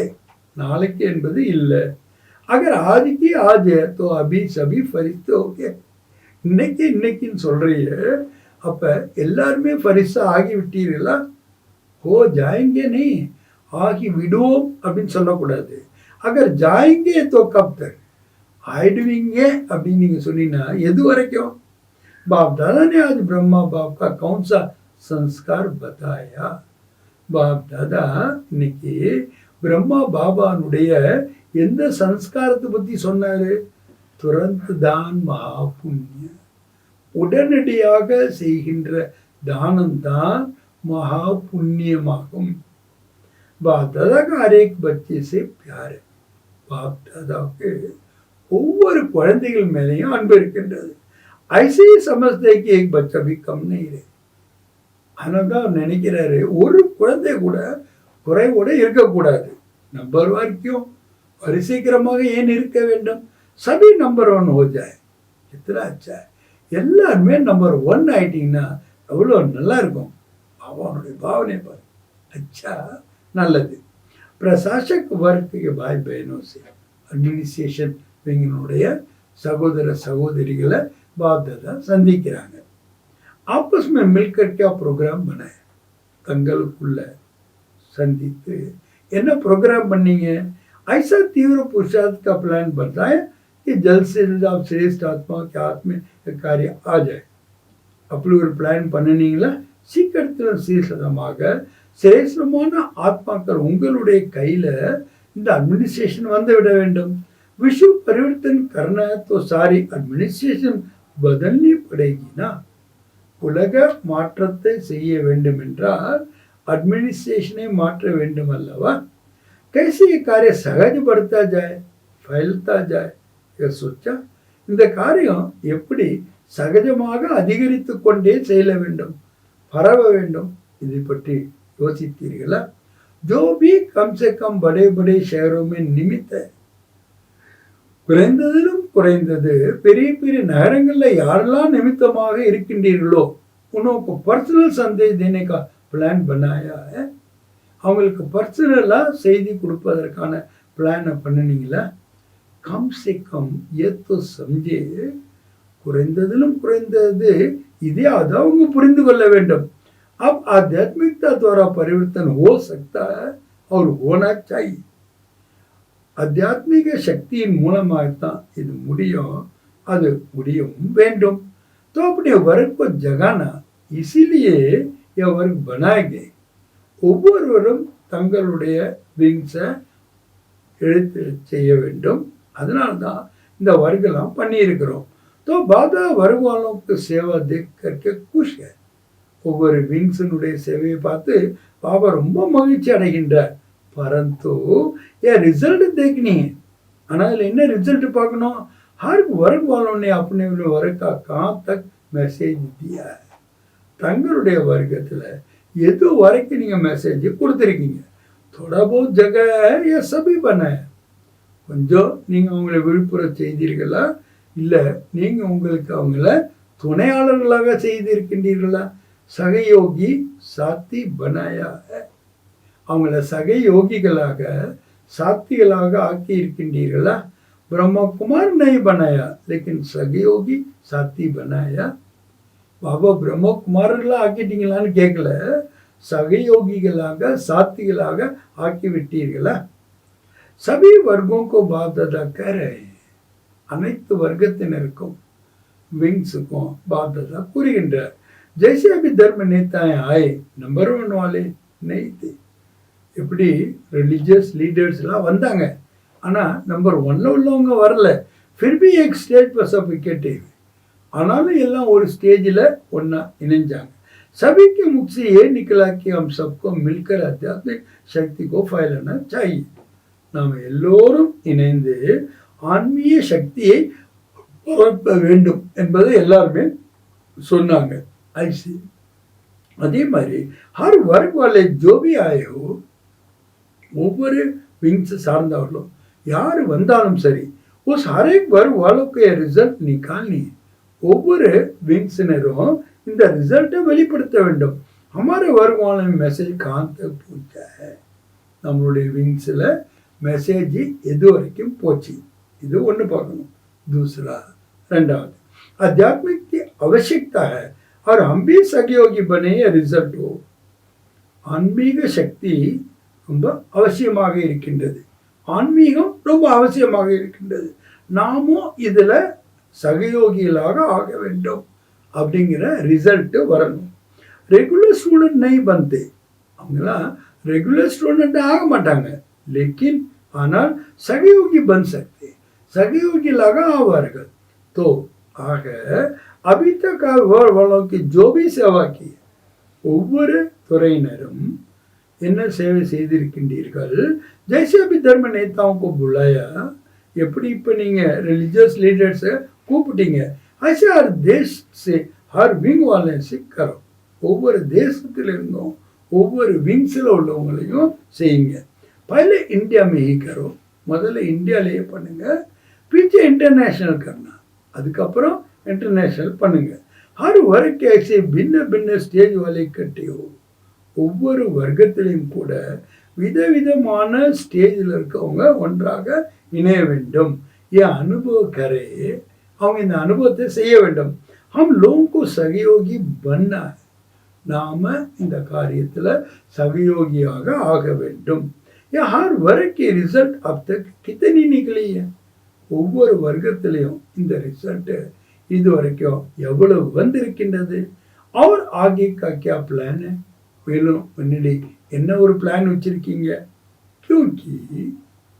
நாளைக்கு என்பது இல்லை. அகர் ஆஜ்கே ஆஜ் है तो अभी सभी फरिश्ते हो गए. இன்னைக்கு இன்னைக்குன்னு சொல்றிய, அப்போ எல்லாருமே ஃபரிஸ்தா ஆகி விட்டீர்களா, ஹோ ஜாயங்கே நீ ஆகி விடுவோம் அப்படின்னு சொல்லக்கூடாது. அகர் ஜாயங்கே तो कब तक, ஆயிடுவீங்க அப்படின்னு நீங்கள் சொன்னீங்கன்னா எது வரைக்கும். बाप दादा ने आज ब्रह्मा बाप का कौन सा संस्कार बताया. बाप दादा இன்னைக்கு பிரம்மா பாபானுடைய எந்த சன்ஸ்காரத்தை பற்றி சொன்னாரு, துரந்த் தான் மகா புண்ணிய, உடனடியாக செய்கின்ற தானம் தான் மகா புண்ணியமாகும். बाप दादा का हर एक बच्चे से प्यार है. बाप दादाவுக்கு ஒவ்வொரு குழந்தைகள் மேலேயும் அன்பு இருக்கின்றது. ऐसे ही समझते कि एक बच्चा भी कम नहीं रहे. ஆனால் தான் நினைக்கிறாரு ஒரு குழந்தை கூட குறைவோட இருக்கக்கூடாது. நம்பர் வரைக்கும் வரிசைக்கிரமாக ஏன் இருக்க வேண்டும், சபி நம்பர் 1 हो जाए, कितना अच्छा है. எல்லாருமே நம்பர் 1 ஆயிட்டீங்கன்னா எவ்வளோ நல்லா இருக்கும். அவனுடைய பாவனை பாரு, अच्छा நல்லது. பிரசாசக் वर्ग के भाई बहनों से एडमिनिस्ट्रेशन விங்களுடைய சகோதர சகோதரிகளை बाप दादा சந்திக்கிறாங்க. आपस में मिलकर क्या प्रोग्राम बनाया, தங்களுக்குள்ள சந்தித்து என்ன ப்ரோக்ராம் பண்ணீங்க. ऐसा तीव्र पुरुषार्थ का प्लान बताया कि जल्द से जल्द आप श्रेष्ठ आत्मा के हाथ में कार्य आ जाए. அப்படி ஒரு பிளான் பண்ணினீங்களா, சீக்கிரத்தில் சீக்கிரமாக சிரேஷ்டமான ஆத்மாக்கள் உங்களுடைய கையில் இந்த அட்மினிஸ்ட்ரேஷன் வந்து விட வேண்டும். विश्व परिवर्तन करना है तो सारी एडमिनिस्ट्रेशन बदलनी पड़ेगी ना. உலக மாற்றத்தை செய்ய வேண்டும் என்றால் அட்மினிஸ்ட்ரேஷனை மாற்ற வேண்டும் அல்லவா. कैसे ये कार्य सहज बढ़ता जाए फैलता जाए ये सोचा. இந்த காரியம் எப்படி சகஜமாக அதிகரித்து கொண்டே செல்ல வேண்டும், பரவ வேண்டும், இதை பற்றி யோசித்தீர்களா. जो भी कम से कम बड़े बड़े शहरों में निमित्त है, குறைந்ததிலும் குறைந்தது பெரிய பெரிய நகரங்களில் யாரெல்லாம் நிமித்தமாக இருக்கின்றீர்களோ, உனக்கு பர்சனல் சந்தேஷ் தேने का प्लान बनाया है, அவங்களுக்கு பர்சனலாக செய்தி கொடுப்பதற்கான பிளானை பண்ணினீங்களா. கம் சே கம் ये तो समझे, குறைந்ததிலும் குறைந்தது இதே அதை அவங்க புரிந்து கொள்ள வேண்டும். अब आध्यात्मिकता द्वारा परिवर्तन हो सकता है और होना चाहिए. आध्यात्मिक சக்தியின் மூலமாகத்தான் இது முடியும், அது முடியவும் வேண்டும். तो अपने वर्ग को जगाना, इसीलिए यह वर्ग बनाए गए. ஒவ்வொருவரும் தங்களுடைய விங்ஸை எழுத்து செய்ய வேண்டும், அதனால்தான் இந்த वर्गலாம் பண்ணியிருக்கிறோம். तो बाबा वर्ग वालों की सेवा देख करके खुश है. ஒவ்வொரு விங்ஸினுடைய சேவையை பார்த்து பாபா ரொம்ப மகிழ்ச்சி அடைகின்றார். परंतु यह रिजल्ट देखनी है, ஆனால் என்ன ரிசல்ட் பார்க்கணும். हर वर्ग वालों ने अपने वर्ग का कहाँ तक मैसेज दिया है. தங்களுடைய வர்க்கத்தில் எது வரைக்கும் நீங்கள் மெசேஜ் கொடுத்துருக்கீங்க. थोड़ा बहुत जगह है या सभी बना है. கொஞ்சம் நீங்கள் அவங்களை விழுப்புற செய்தீர்களா, இல்லை நீங்கள் உங்களுக்கு அவங்கள துணையாளர்களாக செய்திருக்கின்றீர்களா. சகயோகி சாத்தி பனாயா है, அவங்கள சகயோகிகளாக சாத்திகளாக ஆக்கி இருக்கின்றீர்களா. ब्रह्मा कुमार नहीं बनाया लेकिन सहयोगी साथी बनाया. பாபா பிரம்ம குமாரர்களாக ஆக்கிட்டீங்களான்னு கேட்கல, சகயோகிகளாக சாத்திகளாக ஆக்கி விட்டீர்களா. सभी वर्गों को बाप दादा कह रहे हैं. அனைத்து வர்க்கத்தினருக்கும் विंग्सुக்கும் बाप दादा கூறுகின்றார். जैसे अभी धर्म नेताएं आए, नंबर 1 वाले नहीं थे. எப்படி ரிலிஜியஸ் லீடர்ஸ்லாம் வந்தாங்க, ஆனால் நம்பர் 1 உள்ளவங்க வரல. फिर भी एक स्टेज पर सब इकट्ठे हुए आनाலும் எல்லாம் ஒரு ஸ்டேஜில் ஒன்றா இணைஞ்சாங்க सभी के मुख से ये निकला कि हम सबको मिलकर आध्यात्मिक शक्ति को फैलाना चाहिए நாம் எல்லோரும் இணைந்து ஆன்மீக சக்தியை பரப்ப வேண்டும் என்பதை எல்லாருமே சொன்னாங்க ஐசி அதே மாதிரி हर वर्ग वाले जो भी आए हो ஒவ்வொரு விங்ஸ் சார்ந்தவர்களும் யார் வந்தாலும் சரி उस हर एक वर्ग वालों के रिजल्ट निकालनी ஒவ்வொரு विंग्सनரும் இந்த ரிசல்ட்டை வெளிப்படுத்த வேண்டும் हमारे वर्ग वाले मैसेज कहाँ तक पहुंचा है நம்மளுடைய விங்ஸில் மெசேஜ் எது வரைக்கும் போச்சு இது ஒன்று பார்க்கணும் दूसरा ரெண்டாவது आध्यात्मिक की आवश्यकता है और हम भी सहयोगी बने ये रिजल्ट हो ஆன்மீக சக்தி ரொம்ப அவசியமாக இருக்கின்றது ஆன்மீகம் ரொம்ப அவசியமாக இருக்கின்றது நாமும் இதில் சகயோகிகளாக ஆக வேண்டும் அப்படிங்கிற ரிசல்ட்டு வரணும் ரெகுலர் ஸ்டூடெண்ட் நை பந்து அவங்களாம் ரெகுலர் ஸ்டூடெண்ட் ஆக மாட்டாங்க लेकिन ஆனால் சகயோகி பன் சக்தி சகயோகிகளாக ஆவார்கள் तो ஆக अभी तक वालों की जो भी सेवा की ஒவ்வொரு துறையினரும் என்ன சேவை செய்திருக்கின்றீர்கள் जैसे अभी धर्म नेताओं को बुलाया எப்படி இப்போ நீங்கள் रिलीजियस लीडर्ஸை கூப்பிட்டீங்க ऐसे हर देश से हर विंग वाले से करो ஒவ்வொரு தேசத்திலிருந்தும் ஒவ்வொரு விங்ஸில் உள்ளவங்களையும் செய்யுங்க पहले इंडिया में ही करो முதல்ல இந்தியாவிலேயே பண்ணுங்க पीछे इंटरनेशनल करना அதுக்கப்புறம் इंटरनेशनल பண்ணுங்க हर वर्ग के ऐसे भिन्न भिन्न स्टेज वाले इकट्ठे हो ஒவ்வொரு வர்க்கத்திலையும் கூட விதவிதமான ஸ்டேஜில் இருக்கவங்க ஒன்றாக இணைய வேண்டும் என் அனுபவ கரை அவங்க இந்த அனுபவத்தை செய்ய வேண்டும் हम लोगों को सहयोगी बनना है நாம இந்த காரியத்தில் சகயோகியாக ஆக வேண்டும் या हर वर्ग की रिजल्ट अब तक कितनी निकली है ஒவ்வொரு வர்க்கத்திலையும் இந்த ரிசல்ட் இது வரைக்கும் எவ்வளவு வந்திருக்கின்றது और आगे का क्या प्लान है மேலும் முன்னாடி என்ன ஒரு பிளான் வச்சிருக்கீங்க क्योंकि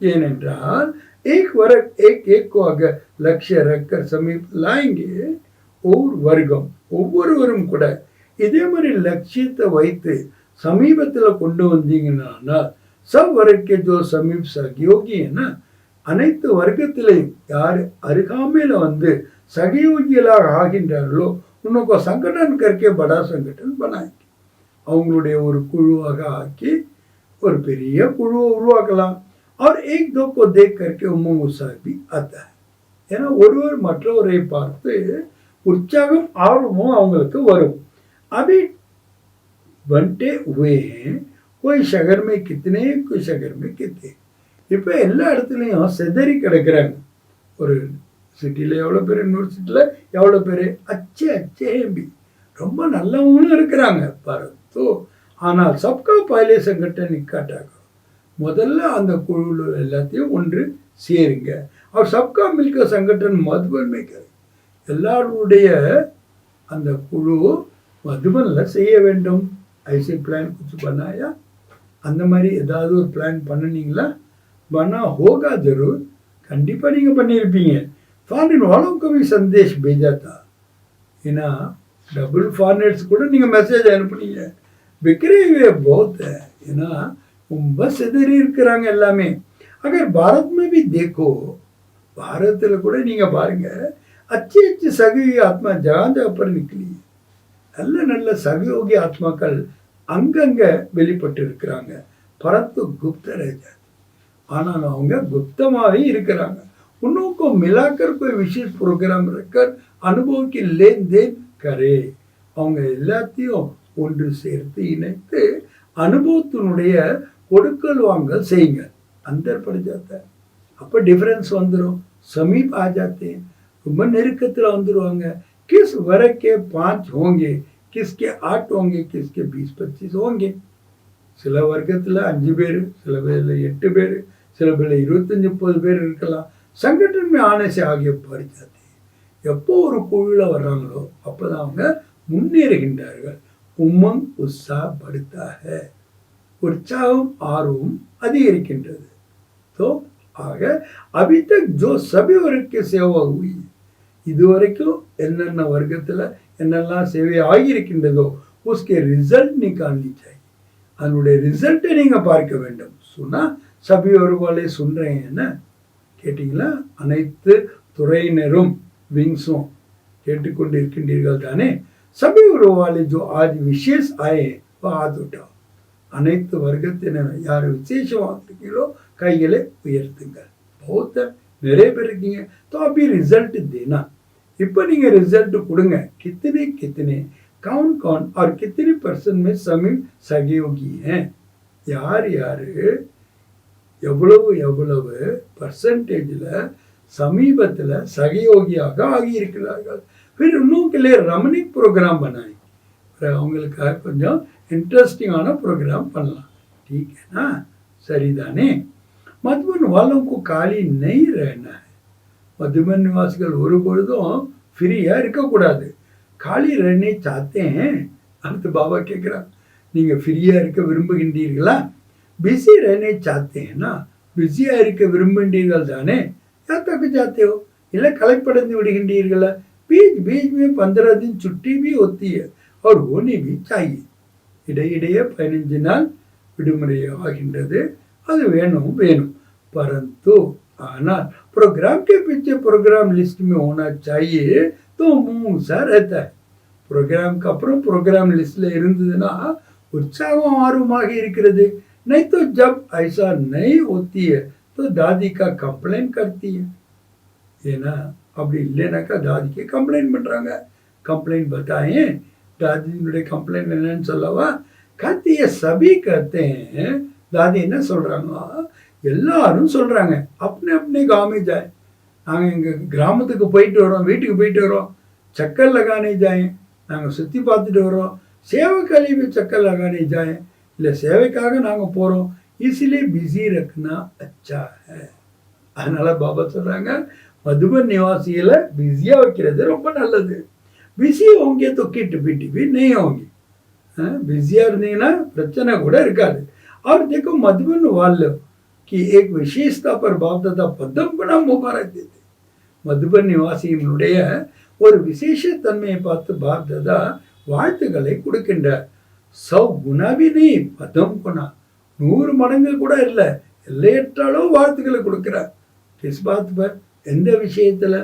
ஏனென்றால் एक वर्ग एक को अगर लक्ष्य रखकर समीप लाएंगे ஒவ்வொரு வர்க்கம் ஒவ்வொருவரும் கூட இதே மாதிரி லட்சியத்தை வைத்து சமீபத்தில் கொண்டு வந்தீங்கன்னா सब वर्ग के जो समीप सहयोगी है ना அனைத்து வர்க்கத்திலையும் யார் அருகாமையில் வந்து சகயோகிகளாக ஆகின்றார்களோ உனக்கு சங்கடன் करके बड़ा संगठन बनाएंगे அவங்களுடைய ஒரு குழுவாக ஆக்கி ஒரு பெரிய குழுவை உருவாக்கலாம் और एक दो को देख करके उमंग उत्साह भी आता है ஏன்னா ஒருவர் மற்றவரை பார்த்து உற்சாகம் ஆர்வமும் அவங்களுக்கு வரும் अभी बनते हुए हैं कोई शहर में कितने कोई शहर में कितने இப்போ எல்லா இடத்துலையும் செதறி கிடக்கிறாங்க ஒரு சிட்டியில் எவ்வளோ பேர் இன்னொரு சிட்டியில் எவ்வளோ பேர் அச்சே भी ரொம்ப நல்லவங்களும் இருக்கிறாங்க பரத்தோ ஆனால் சப்கா பहले संगठन इकट्ठा करो முதல்ல அந்த குழுவில் எல்லாத்தையும் ஒன்று சேருங்க और सबका मिलकर संगठन मधुबन में करें எல்லாருடைய அந்த குழு மதுபனில் செய்ய வேண்டும் ऐसे प्लान कुछ बनाया அந்த மாதிரி ஏதாவது ஒரு பிளான் பண்ணினீங்களா बना होगा जरूर கண்டிப்பாக நீங்கள் பண்ணியிருப்பீங்க ஃபாரின் वालों को भी संदेश भेजा था ஏன்னா डबल फॉरनेट्स கூட நீங்கள் மெசேஜ் அனுப்புனீங்க बिखरे हुए बहुत है ஏன்னா ரொம்ப சிதறி இருக்கிறாங்க எல்லாமே अगर भारत में भी देखो பாரதத்தில் கூட நீங்கள் பாருங்க अच्छी अच्छी सहयोगी आत्मा जगह जगह पर निकली நல்ல நல்ல சகயோகி ஆத்மாக்கள் அங்கங்கே வெளிப்பட்டு இருக்கிறாங்க பரத்து गुप्त रह जाते ஆனால் அவங்க गुप्तமாகவே இருக்கிறாங்க उनको मिलाकर कोई विशेष प्रोग्राम रखकर अनुभव की लेन देन करे அவங்க எல்லாத்தையும் ஒன்று சேர்த்து இணைத்து அனுபவத்தினுடைய கொடுக்கல் வாங்கல் செய்யுங்க अंदर पड़ जाता है அப்போ டிஃபரன்ஸ் வந்துடும் समीप आ जाते हैं ரொம்ப நெருக்கத்தில் வந்துடுவாங்க किस वर्ग के 5 होंगे किसके 8 होंगे किसके 20-25 होंगे சில வர்க்கத்தில் 5 பேர் சில பேரில் 8 பேர் சில பேரில் 25-30 பேர் இருக்கலாம் संगठन में आने से आगे बढ़ जाते हैं எப்போ ஒரு குழுவில் வர்றாங்களோ அப்போ தான் அவங்க முன்னேறுகின்றார்கள் உம்மங் உற்சாக படுத்தா है உற்சாகம் ஆர்வம் அதிகரிக்கின்றது तो ஆக अभी तक जो सभी वर्ग की सेवा हुई இதுவரைக்கும் என்னென்ன வர்க்கத்துல என்னெல்லாம் சேவை ஆகியிருக்கின்றதோ उसके रिजल्ट निकालनी चाहिए அதனுடைய ரிசல்ட்டை நீங்க பார்க்க வேண்டும் சொன்னா சபி ஒரு வாலே सुन रहे हैं ना கேட்டீங்களா அனைத்து துறையினரும் விங்ஸும் கேட்டுக்கொண்டிருக்கின்றீர்கள் தானே सभी ஒரு वाले जो आज विशेष आए हैं वो हाथ उठाओ அனைத்து வர்க்கத்தினர் யார் விசேஷமாக இருக்கீங்களோ கைகளை உயர்த்துங்கள் बहुत நிறைய பேர் இருக்கீங்க तो अभी रिजल्ट देना இப்போ நீங்க ரிசல்ட் கொடுங்க कितने कितने कौन कौन और कितने परसेंट में समीप सहयोगी हैं யார் யாரு எவ்வளவு எவ்வளவு பர்சன்டேஜ்ல சமீபத்துல சகயோகியாக ஆகி இருக்கிறார்கள் फिर उनके लिए रमणीक प्रोग्राम बनाए அவங்களுக்காக கொஞ்சம் इंटरेस्टिंग प्रोग्राम பண்ணலாம் ठीक है ना சரிதானே मधुबन वालों को खाली नहीं रहना है मधुबन निवासिகள் ஒரு பொழுதும் ஃப்ரீயா இருக்க கூடாது खाली रहने चाहते हैं अंत बाबा கேக்குறாங்க நீங்க ஃப்ரீயா இருக்க விரும்புகின்றீர்களா बिजी रहने चाहते हैं ना बिजिया இருக்க விரும்புகின்றீர்கள் தானே या तक जाते हो இல்ல களைப்படைந்து விடுகின்றீர்களா बीच बीच में 15 दिन छुट्टी भी होती है और होनी भी चाहिए இடையிடையே 15 நாள் விடுமுறை ஆகின்றது அது வேணும் வேணும் परंतु ஆனால் प्रोग्राम के पीछे प्रोग्राम लिस्ट में होना चाहिए तो मुंह सा रहता है प्रोग्राम का अப்புறம் प्रोग्राम लिस्टல இருந்ததுனா உற்சாகம் ஆர்வமாக இருக்கிறது नहीं तो जब ऐसा नहीं होती है तो दादी का कंप्लेन करती है ஏனா அப்படி இல்லைனாக்கா दादी कंप्लेन பண்றாங்க कंप्लेन बताएं दादी कंप्लेन என்னன்னு சொல்லவா कहती है सभी कहते हैं दादी என்ன சொல்றாங்க எல்லாரும் சொல்றாங்க अपने अपने गांव में जाए நாங்க எங்க கிராமத்துக்கு போயிட்டு வரோம் வீட்டுக்கு போயிட்டு வரோம் चक्कर लगाने जाए நாங்க சுத்தி பார்த்துட்டு வரோம் सेवा के लिए भी चक्कर लगाने जाए இல்ல சேவைக்காக நாங்க போறோம் इसलिए बिजी रखना अच्छा है அதனால பாபா சொல்றாங்க मधुबन निवासिகளை बिजिया வைக்கிறது ரொம்ப நல்லது बिजी होंगे तो किट पिटी भी नहीं होंगे बिजिया இருந்தீங்கன்னா பிரச்சனை கூட இருக்காது और देखो मधुबन वालों की एक विशेषता पर बाप दादा पद्म गुना मुबारक देते मधुबन निवासिகளுடைய ஒரு விசேஷ தன்மையை பார்த்து பாப் தாதா வாழ்த்துக்களை கொடுக்கின்றார் 100 गुना भी नहीं पद्म गुना 100 மடங்கு கூட இல்ல எல்லையற்ற வாழ்த்துக்களை கொடுக்கிறார் किस बात पर எந்த விஷயத்துல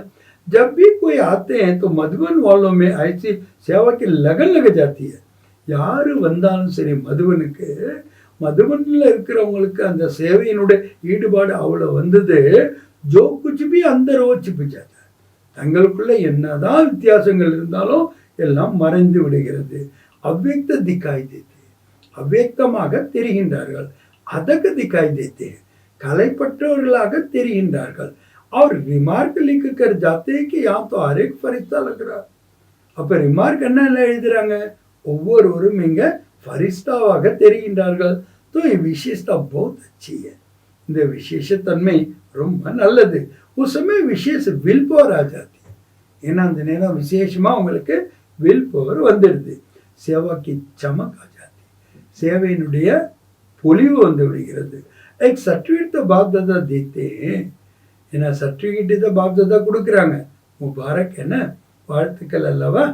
जब भी कोई आते हैं तो मधुबन वालों में ऐसी सेवा की लगन लग जाती है யாரு வந்தாலும் சரி மதுவனுக்கு மதுவன்ல இருக்கிறவங்களுக்கு அந்த சேவையினுடைய ஈடுபாடு அவ்வளவு வந்தது जो कुछ भी अंदर वो छिप जाता है தங்களுக்குள்ள என்னதான் வித்தியாசங்கள் இருந்தாலும் எல்லாம் மறைந்து விடுகிறது अव्यक्त दिखाई देते अव्यक्तமாக தெரிகின்றார்கள் அதக दिखाई देते கலைப்பற்றவர்களாக தெரிகின்றார்கள் और रिमार्क लिख कर जाते हैं कि यहाँ तो हर एक फरिश्ता लग रहा அப்ப ரிமார்க் என்ன எழுதுறாங்க ஒவ்வொருவரும் இங்க ஃபரிஸ்தாவாக தெரிகின்றார்கள் तो ये विशेषता बहुत अच्छी है இந்த விசேஷ தன்மை ரொம்ப நல்லது उस समय विशेष विल पावर आ जाती है ஏன்னா அந்த நேரம் விசேஷமா உங்களுக்கு வில் பவர் வந்துடுது सेवा की चमक आ जाती है சேவையினுடைய பொலிவு வந்து விடுகிறது एक सर्टिफिकेट तो बाप दादा देते हैं ஏன்னா सर्टिफिकेट तो बाप दादा கொடுக்கறாங்க मुबारक है ना வாழ்த்துக்கள் அல்லவா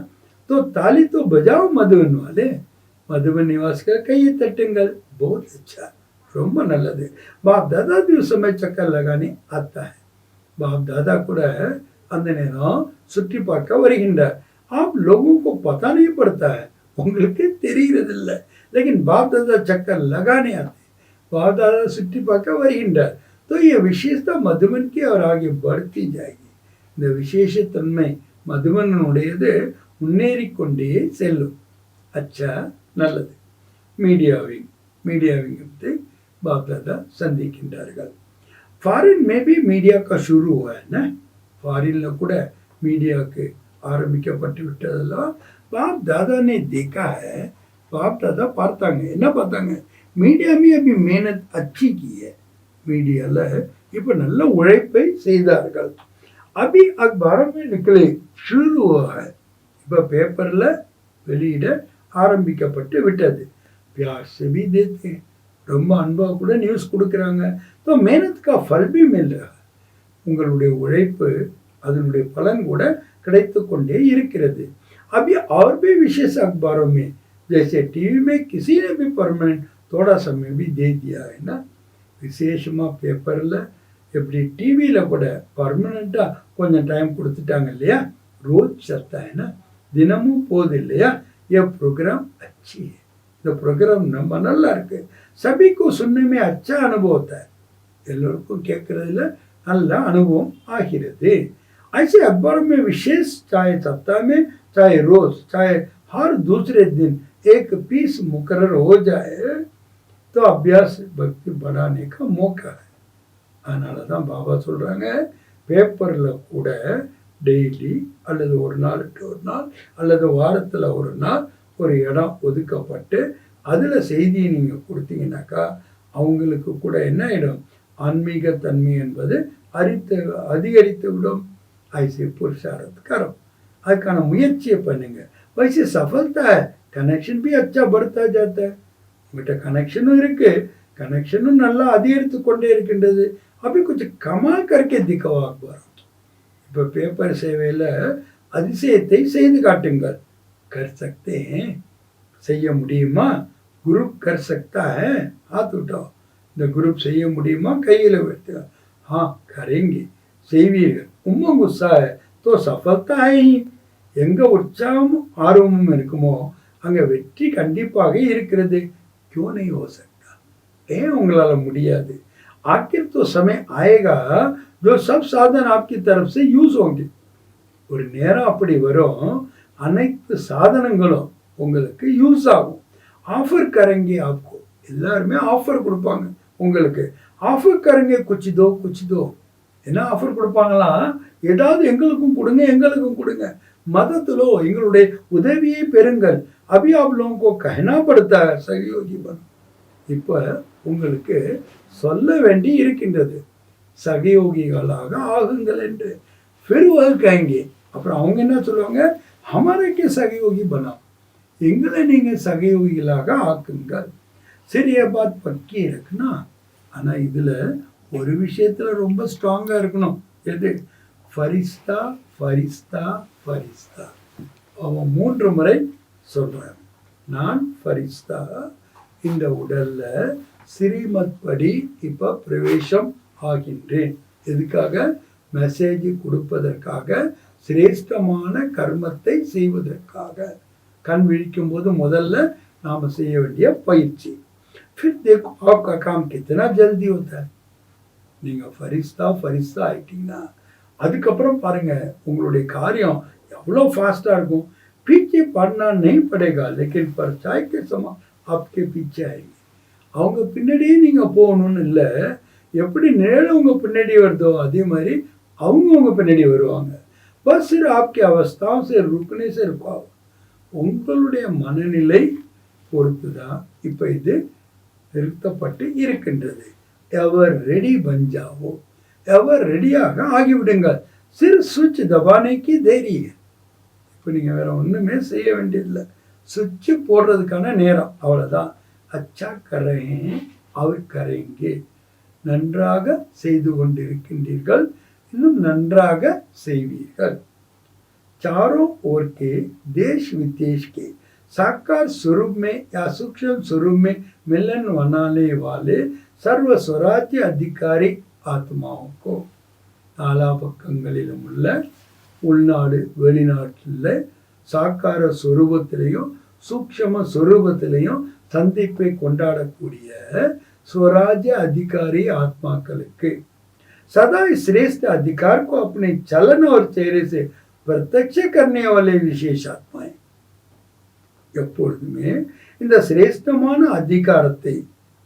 तो ताली तो बजाओ मधुबन वाले मधुबन निवासिகள் கையை தட்டுங்கள் बहुत अच्छा ரொம்ப நல்லது बाप दादा भी उस समय चक्कर लगाने आता है बाप दादा கூட அந்த நேரம் சுற்றி பார்க்க வருகின்றார் आप लोगों को पता नहीं पड़ता है உங்களுக்கு தெரியறது இல்ல लेकिन बाप दादा चक्कर लगाने आते बाप दादा சுற்றி பார்க்க வருகின்றார் तो ये विशेषता मधुबन की और आगे बढ़ती जाएगी இந்த விசேஷ தன்மை மதுபனுடையது முன்னேறிக்கொண்டே செல்லும் अच्छा நல்லது மீடியாவிங் பத்தி बाप दादा சந்திக்கின்றார்கள் फॉरेन में भी मीडिया का शुरू हुआ है ना फॉरेनல கூட மீடியாக்கு ஆரம்பிக்கப்பட்டு விட்டதெல்லாம் बाप दादा ने देखा है बाप दादा பார்த்தாங்க என்ன பார்த்தாங்க மீடியா में अभी मेहनत अच्छी की है மீடியால இப்ப நல்ல உழைப்பை செய்தார்கள் अभी अखबारों में निकले शुरू हुआ है இப்ப பேப்பர்ல வெளியிட ஆரம்பிக்கப்பட்டு விட்டது प्यार से भी देते हैं ரொம்ப அன்பாக கூட நியூஸ் கொடுக்குறாங்க. तो मेहनत का फल भी मिल रहा है. உங்களுடைய உழைப்பு அதனுடைய பலன் கூட கிடைத்து கொண்டே இருக்கிறது. अभी और भी विशेष अखबारों में जैसे टीवी में किसी ने भी परमानेंट थोड़ा समय भी दे दिया है ना. விசேஷமாக பேப்பரில் எப்படி டிவியில் கூட பர்மனெண்ட்டாக கொஞ்சம் டைம் கொடுத்துட்டாங்க இல்லையா. ரோज चलता है ना, தினமும் போகுது இல்லையா. ये प्रोग्राम अच्छी है. இந்த ப்ரோக்ராம் ரொம்ப நல்லா இருக்கு. सभी को सुनने में अच्छा अनुभव होता है. எல்லோருக்கும் கேட்கறதுல நல்ல அனுபவம் ஆகிறது. ऐसे अखबारों में विशेष चाहे सप्ताह में चाहे रोज चाहे हर दूसरे दिन एक पीस मुकर्रर हो जाए तो अभ्यास भक्ति बढ़ाने का मौका है. அதனால தான் பாபா சொல்கிறாங்க, பேப்பரில் கூட டெய்லி அல்லது ஒரு நாள் விட்டு ஒரு நாள் அல்லது வாரத்தில் ஒரு நாள் ஒரு இடம் ஒதுக்கப்பட்டு அதில் செய்தியை நீங்கள் கொடுத்தீங்கன்னாக்கா அவங்களுக்கு கூட என்ன ஆகிடும், ஆன்மீக தன்மை என்பது அதிகரித்து விடும். ஐசி புருஷாரத் கரம், அதுக்கான முயற்சியை பண்ணுங்க. वैसे सफलता है, कनेक्शन भी अच्छा बढ़ता जाता है. உங்கள்கிட்ட கனெக்ஷனும் இருக்கு, கனெக்ஷனும் நல்லா அதிகரித்து கொண்டே இருக்கின்றது. அப்படி கொஞ்சம் கமால் கற்கே திக்கவா அக்பார். இப்போ பேப்பர் சேவையில் அதிசயத்தை செய்து காட்டுங்கள். कर सकते हैं, செய்ய முடியுமா? குரூப் कर सकता है, हाथ उठाओ. இந்த குரூப் செய்ய முடியுமா? கையில் வைத்து हाँ करेंगे, செய்வீர்கள். உம்ம गुस्सा है तो सफलता है ही. எங்கே உற்சாகமும் ஆர்வமும் இருக்குமோ அங்கே வெற்றி கண்டிப்பாக இருக்கிறது. क्यों नहीं हो सकता? ஏன் உங்களால் முடியாது? आखिर तो समय आएगा जो सब साधन आपकी तरफ से यूज होंगे. ஒரு நேரம் அப்படி வரும், அனைத்து சாதனங்களும் உங்களுக்கு யூஸ் ஆகும். ஆஃபர் கரங்கே आपको, எல்லாருமே ஆஃபர் கொடுப்பாங்க உங்களுக்கு. ஆஃபர் கரங்கே குச்சி தோ என்ன ஆஃபர் கொடுப்பாங்களா? ஏதாவது எங்களுக்கும் கொடுங்க, எங்களுக்கும் கொடுங்க. மதத்திலோ எங்களுடைய உதவியை பெறுங்கள். அபி आप लोगों को कहना पड़ता है सहयोगी बनो. இப்போ உங்களுக்கு சொல்ல வேண்டி இருக்கின்றது, சகயோகிகளாக ஆகுங்கள் என்று. फिर वह कहेंगे, அப்புறம் அவங்க என்ன சொல்லுவாங்க, हमारे के सहयोगी बना, எங்களை நீங்கள் சகயோகிகளாக ஆக்குங்கள். சரி, பாத் பக்கி இருக்குன்னா. ஆனால் இதில் ஒரு விஷயத்தில் ரொம்ப ஸ்ட்ராங்காக இருக்கணும். எது? ஃபரிஸ்தா ஃபரிஸ்தா ஃபரிஸ்தா. அவன் 3 முறை சொல்கிறான், நான் ஃபரிஸ்தா, இந்த உடலில் ஸ்ரீமத் படி இப்போ பிரவேசம் ஆகின்றேன். எதுக்காக? மெசேஜ் கொடுப்பதற்காக, சிரேஷ்டமான கர்மத்தை செய்வதற்காக. கண் விழிக்கும் போது முதல்ல நாம் செய்ய வேண்டிய பயிற்சி. फिर देखो आपका काम कितना जल्दी होता है. நீங்கள் ஃபரிஸ்தா ஆயிட்டீங்கன்னா அதுக்கப்புறம் பாருங்கள் உங்களுடைய காரியம் எவ்வளோ ஃபாஸ்ட்டாக இருக்கும். पीछे पढ़ना नहीं पड़ेगा लेकिन परछाई के समान आपके पीछे आएंगे. அவங்க பின்னாடியே நீங்கள் போகணும்னு இல்லை. எப்படி நிழல் உங்கள் பின்னாடி வருதோ அதே மாதிரி அவங்க உங்கள் பின்னாடி வருவாங்க. பஸ் சிறு आपकी अवस्थाओं से रुकने से रुका. உங்களுடைய மனநிலை பொறுத்து தான் இப்போ இது நிறுத்தப்பட்டு இருக்கின்றது. எவர் ரெடி பஞ்சாவோ, எவர் ரெடியாக ஆகிவிடுங்கள். சிறு சுவிட்ச் தபானைக்கு தைரிய. இப்போ நீங்கள் வேறு ஒன்றுமே செய்ய வேண்டியதில்லை, சுவிட்சு போடுறதுக்கான நேரம் அவ்வளோதான். அச்சா கரையேன் அவர் கரைங்கே. நன்றாக செய்து கொண்டிருக்கின்றீர்கள், இன்னும் நன்றாக செய்வீர்கள். चारों ओर के देश विदेश के साकार स्वरूप में या सूक्ष्म स्वरूप में मिलन बनाने वाले सर्व स्वराज्य अधिकारी आत्माओं को नाला பக்கங்களிலும் உள்ள உள்நாடு வெளிநாட்டில் சாக்கார ஸ்வரூபத்திலையும் சூக்ஷ்ம ஸ்வரூபத்திலையும் சந்திப்பை கொண்டாடக்கூடிய स्वराज्य अधिकारी आत्माக்களுக்கு सदा श्रेष्ठ अधिकार को अपने चलन और चेहरे से प्रत्यक्ष करने वाले विशेष आत्माएं. எப்பொழுதுமே இந்த சிரேஷ்டமான அதிகாரத்தை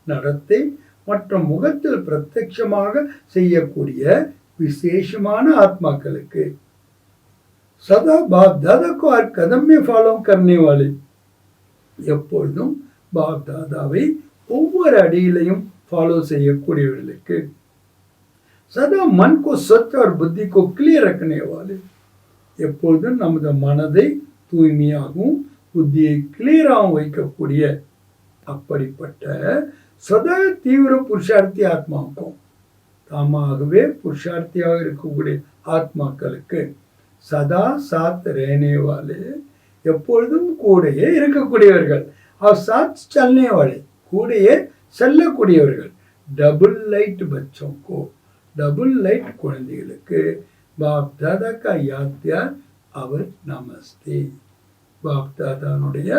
நடத்தை மற்றும் முகத்தில் பிரத்யட்சமாக செய்யக்கூடிய விசேஷமான ஆத்மாக்களுக்கு சதா பாப் தாதா को हर कदम में फॉलो करने वाले, எப்பொழுதும் பாப் தாதாவை ஒவ்வொரு அடியிலையும் ஃபாலோ செய்யக்கூடியவர்களுக்கு सदा मन को स्वच्छ और बुद्धि को क्लियर रखने वाले, எப்பொழுதும் நமது மனதை தூய்மையாகவும் புத்தியை கிளியராகவும் வைக்கக்கூடிய அப்படிப்பட்ட சதா தீவிர புருஷார்த்தி ஆத்மாவுக்கும் தாமாகவே புருஷார்த்தியாக இருக்கக்கூடிய ஆத்மாக்களுக்கு சதா சாத் ரேனேவாலே எப்பொழுதும் கூடையே இருக்கக்கூடியவர்கள் और साथ चलने वाले கூடையே செல்லக்கூடியவர்கள் டபுள் லைட் बच्चों को டபுள் லைட் குழந்தைகளுக்கு பாப் தாதா கா யாத்யார் அவர் நமஸ்தே பாப் தாதானுடைய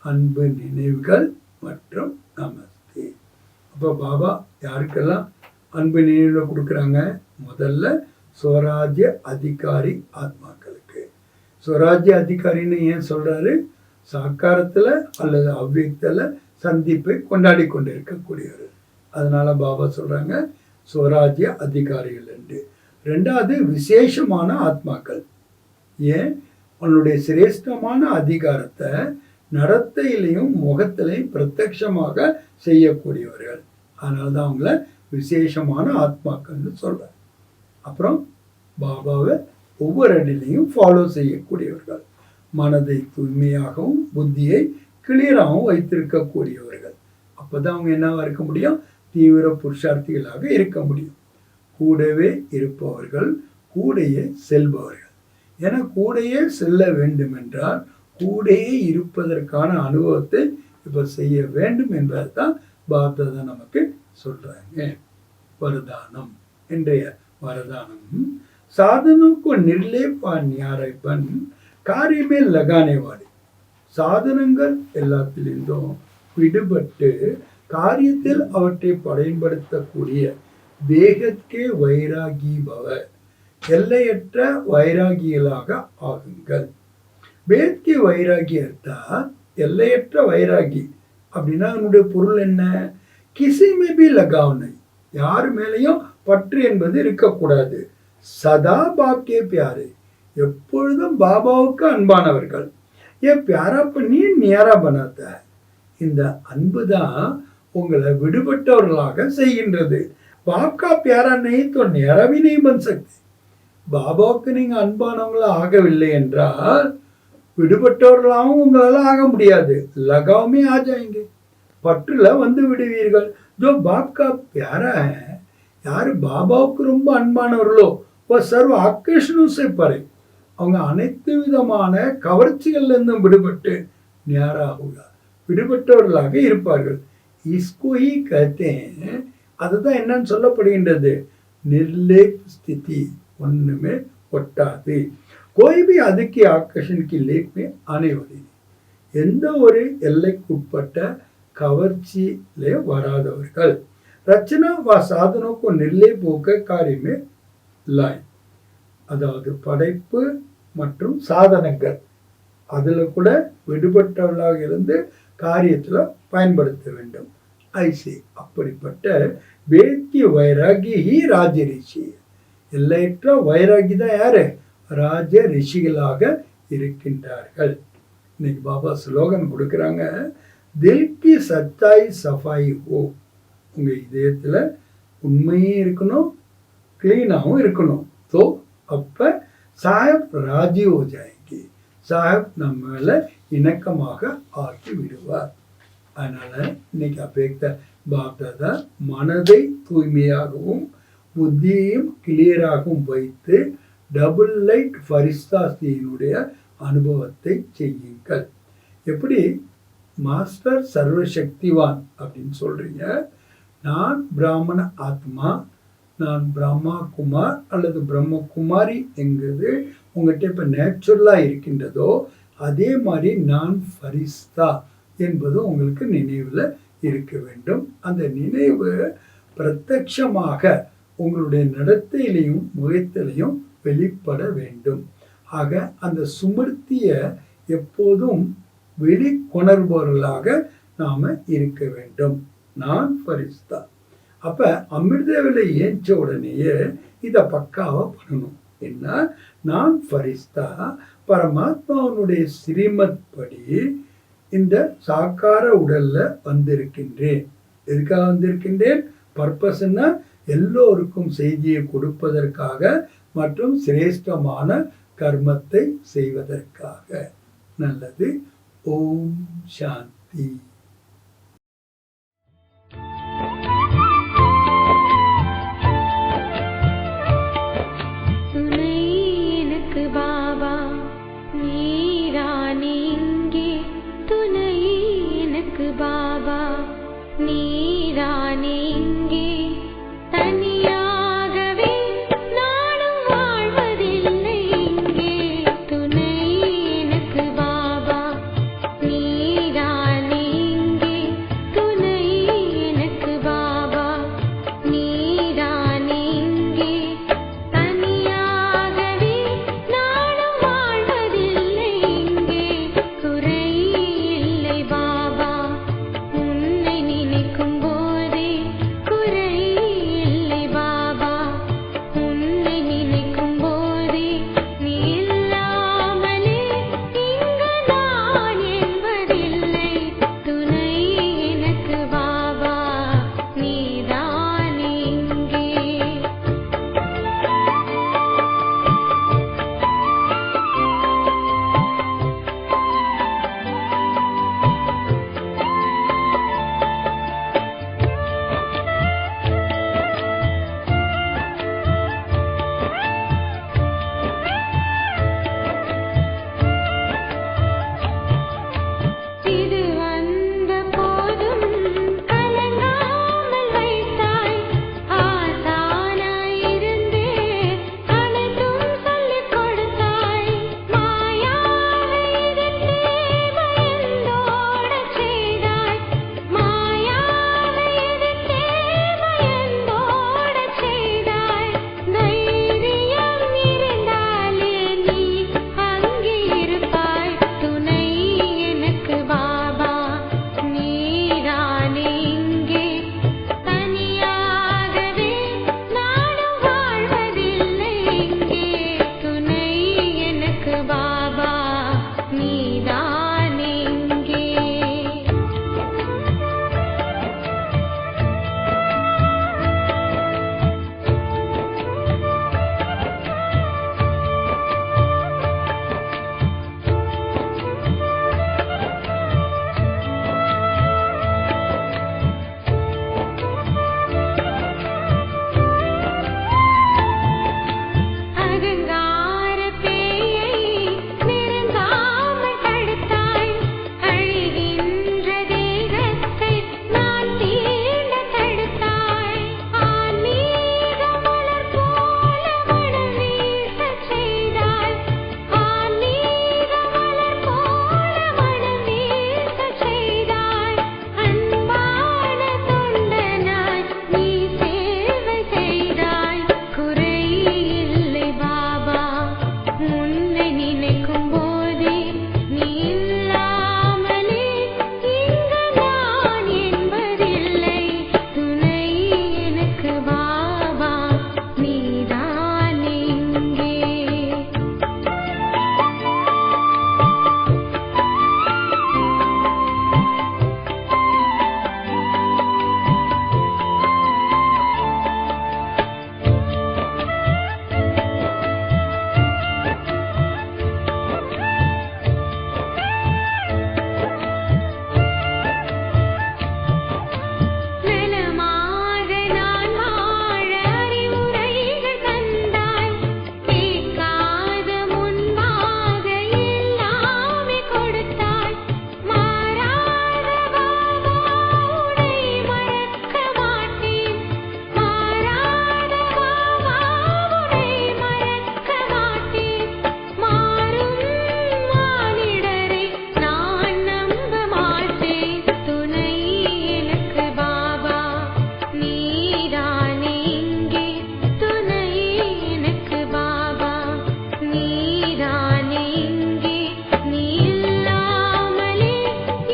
அன்பு நினைவுகள் மற்றும் நமஸ்தே. அப்போ பாபா யாருக்கெல்லாம் அன்பு நினைவுகள் கொடுக்குறாங்க? முதல்ல ஸ்வராஜ்ய அதிகாரி ஆத்மாக்களுக்கு. ஸ்வராஜ்ய அதிகாரின்னு ஏன் சொல்றாரு? சாக்காரத்தில் அல்லது அவ்வியத்தில் சந்திப்பை கொண்டாடி கொண்டு இருக்கக்கூடியவர். அதனால பாபா சொல்றாங்க ஸ்வராஜ்ய அதிகாரிகள் என்று. ரெண்டாவது விசேஷமான ஆத்மாக்கள். ஏன்? உன்னுடைய சிரேஷ்டமான அதிகாரத்தை நடத்தையிலையும் முகத்திலையும் பிரத்யட்சமாக செய்யக்கூடியவர்கள். அதனால தான் அவங்கள விசேஷமான ஆத்மாக்கள்னு சொல்றாங்க. அப்புறம் பாபாவை ஒவ்வொரு அடிலையும் ஃபாலோ செய்யக்கூடியவர்கள், மனதை தூய்மையாகவும் புத்தியை கிளியராகவும் வைத்திருக்கக்கூடியவர்கள். அப்போதான் அவங்க என்னவா இருக்க முடியும்? தீவிர புருஷார்த்திகளாக இருக்க முடியும். கூடவே இருப்பவர்கள், கூடையே செல்பவர்கள். ஏன்னா கூடையே செல்ல வேண்டும் என்றால் கூடையே இருப்பதற்கான அனுபவத்தை இப்போ செய்ய வேண்டும் என்பதை தான் பாப்தாதா நமக்கு சொல்றாங்க. வரதானம். இன்றைய வரதானம் साधनों को निर्लेप और न्यारेपन कार्य में लगाने वाले. சாதனங்கள் எல்லாத்திலிருந்தும் விடுபட்டு காரியத்தில் அவற்றை பயன்படுத்தக்கூடிய வேகத்கே வைராகி பவ, எல்லையற்ற வைராகிகளாக ஆகுங்கள். வேத்கே வைராகி அர்த்தா எல்லையற்ற வைராகி அப்படின்னா அதனுடைய பொருள் என்ன? கிசிமே பி லகாவனை, யார் மேலேயும் பற்று என்பது இருக்கக்கூடாது. சதா பாப்கே பியாரே, எப்பொழுதும் பாபாவுக்கு அன்பானவர்கள். ஏன் பியாரா பண்ணி நியாரா பண்ணாத, இந்த அன்பு தான் உங்களை விடுபட்டவர்களாக செய்கின்றது. பாப்கா பியாரா நெய் தோ நேராவி நெய் பன் சக்தி. பாபாவுக்கு நீங்க அன்பானவங்களா ஆகவில்லை என்றால் விடுபட்டவர்களாகவும் உங்களால ஆக முடியாது. லகாவுமே ஆஜாயிங்க, பற்றுல வந்து விடுவீர்கள். ஜோ பாப்கா பியாரா யாரு பாபாவுக்கு ரொம்ப அன்பானவர்களோ சர்வ ஆக்கர்ஷணும் செய்ப்பாரு, அவங்க அனைத்து விதமான கவர்ச்சிகள்ல இருந்தும் விடுபட்டு நேராக விடுபட்டவர்களாக இருப்பார்கள். இஸ்கோயி கத்தேன், அதுதான் என்னன்னு சொல்லப்படுகின்றது? நிர்லேப் ஸ்திதி, ஒண்ணுமே ஒட்டாது. கோய்பி அதுக்கு ஆக்கர்ஷனுக்கு லேப்மே அனைவரி, எந்த ஒரு எல்லைக்குட்பட்ட கவர்ச்சியிலே வராதவர்கள். ரச்சனா வா சாதனோக்கு நிர்லே போக்க காரியமே லாய், அதாவது படைப்பு மற்றும் சாதனங்கள் அதில் கூட விடுபட்டவர்களாக இருந்து காரியத்தில் பயன்படுத்த வேண்டும். ஐசி அப்படிப்பட்ட வேத்திய வைராகி ராஜ ரிஷி, எல்லையற்ற வைராகி தான் யாரு? ராஜ ரிஷிகளாக இருக்கின்றார்கள். இன்னைக்கு பாபா ஸ்லோகன் கொடுக்குறாங்க, தில்கி சச்சாய் சஃபாய் ஓ, உங்கள் இதயத்தில் உண்மையும் இருக்கணும், கிளீனாகவும் இருக்கணும். ஸோ அப்போ சாஹப் ராஜி ஹோ ஜாயேங்கி, சாஹப் நம்மள இணக்கமாக ஆக்கி விடுவார். அதனால் இன்னைக்கு அப்பேத்த பாப்தாதா மனதை தூய்மையாகவும் புத்தியையும் கிளியராகவும் வைத்து டபுள் லைட் ஃபரிஸ்தாஸ்தியினுடைய அனுபவத்தை செய்யுங்கள். எப்படி மாஸ்டர் சர்வசக்திவான் அப்படின்னு சொல்றீங்க, நான் பிராமண ஆத்மா, நான் பிரம்மா குமார் அல்லது பிரம்மகுமாரி என்கிறது உங்கள்கிட்ட இப்போ நேச்சுரலாக இருக்கின்றதோ, அதே மாதிரி நான் ஃபரிஸ்தா என்பது உங்களுக்கு நினைவில் இருக்க வேண்டும். அந்த நினைவு பிரத்யட்சமாக உங்களுடைய நடத்தையிலையும் முகத்திலையும் வெளிப்பட வேண்டும். ஆக அந்த சுமிருத்தியை எப்போதும் வெளிக்கொணர்பவர்களாக நாம் இருக்க வேண்டும். நான் ஃபரிஸ்தா. அப்போ அமிர்தவேளை ஏஞ்ச உடனேயே இதை பக்காவாக பண்ணணும். என்ன? நான் ஃபரிஸ்தா பரமாத்மாவனுடைய ஸ்ரீமத் படி இந்த சாக்கார உடல்ல வந்திருக்கின்றேன். எதுக்காக வந்திருக்கின்றேன்? பர்பஸ்ன்னா எல்லோருக்கும் செய்தியை கொடுப்பதற்காக மற்றும் சிரேஷ்டமான கர்மத்தை செய்வதற்காக. நல்லது. ஓம் சாந்தி. பாபா நீதானே இங்கே தனியாகவே நானும் வாழ்வதில்லை இங்கே துணை எனக்கு பாபா நீதானே இங்கே துணை எனக்கு பாபா நீதானே இங்கே தனியாகவே நானும் வாழ்வதில்லை இங்கே குறை இல்லை பாபா உன்னை நினைக்கும் போதே குறை இல்லை பாபா உன்னை நினைக்கும் போதே நீ இல்லாமலே இங்கு நான் என்பதில்லை துணை எனக்கு பாபா நீதானே இங்கே இது வந்த போதும் கலங்காமல் வைத்தாய் ஆசானாய் இருந்தே அனைத்தும் சொல்லிக் கொடுத்தாய் மாயாவை எதிர்த்தே பயந்தோடச் செய்தாய் மாயாவை எதிர்த்தே பயந்தோடச் செய்தாய் தைரியம் இருந்தாலே நீ அங்கே இருப்பாய் துணை எனக்கு பாபா நீதானே இங்கே தனியாகவே நானும் வாழ்வதில்லை இங்கே துணை எனக்கு பாபா நீதானே இங்கே அகங்கார பேயை நெருங்காமல் தடுத்தாய் அழிகின்ற தேகத்தை நான் தீண்ட தடுத்தாய் ஆன்மீக மலர் போல மனம் வீசச் செய்தாய் ஆன்மீக மலர் போல மனம் வீசச் செய்தாய் அன்பான தொண்டனாய் நீ சேவை செய்தாய் குறை இல்லை பாபா உன்னை நினைக்கும் போதே நீ இல்லாமலே இங்கு நான் என்பதில்லை துணை எனக்கு பாபா நீதானே இங்கே நலமாக நான் வாழ அறிவுரைகள் தந்தாய் கேட்காத முன்பாக எல்லாமே கொடுத்தாய் மாறாத பாபா உன்னை மறக்க மாட்டேன் மாறாத பாபா உன்னை மறக்க மாட்டேன் மாறும் மானிடரை நான் நம்ப மாட்டேன் துணை எனக்கு பாபா நீதானே இங்கே துணை எனக்கு பாபா நீதானே இங்கே நீ இல்லாமலே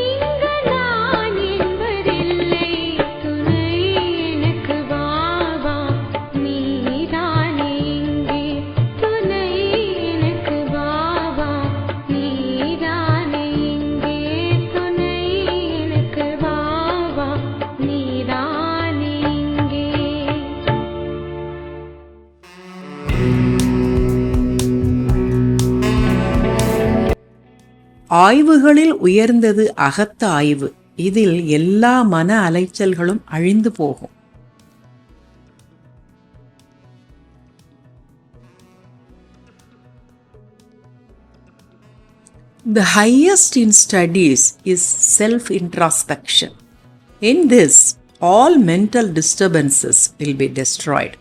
இங்கு நான் என்பதில்லை துணை எனக்கு பாபா நீதானே இங்கே துணை எனக்கு பாபா நீதானே இங்கே துணை எனக்கு பாபா நீதானே இங்கே ஆய்வுகளில் உயர்ந்தது அகத்த ஆய்வு. இதில் எல்லா மன அலைச்சல்களும் அழிந்து போகும். The highest in studies is self-introspection. In this, all mental disturbances will be destroyed.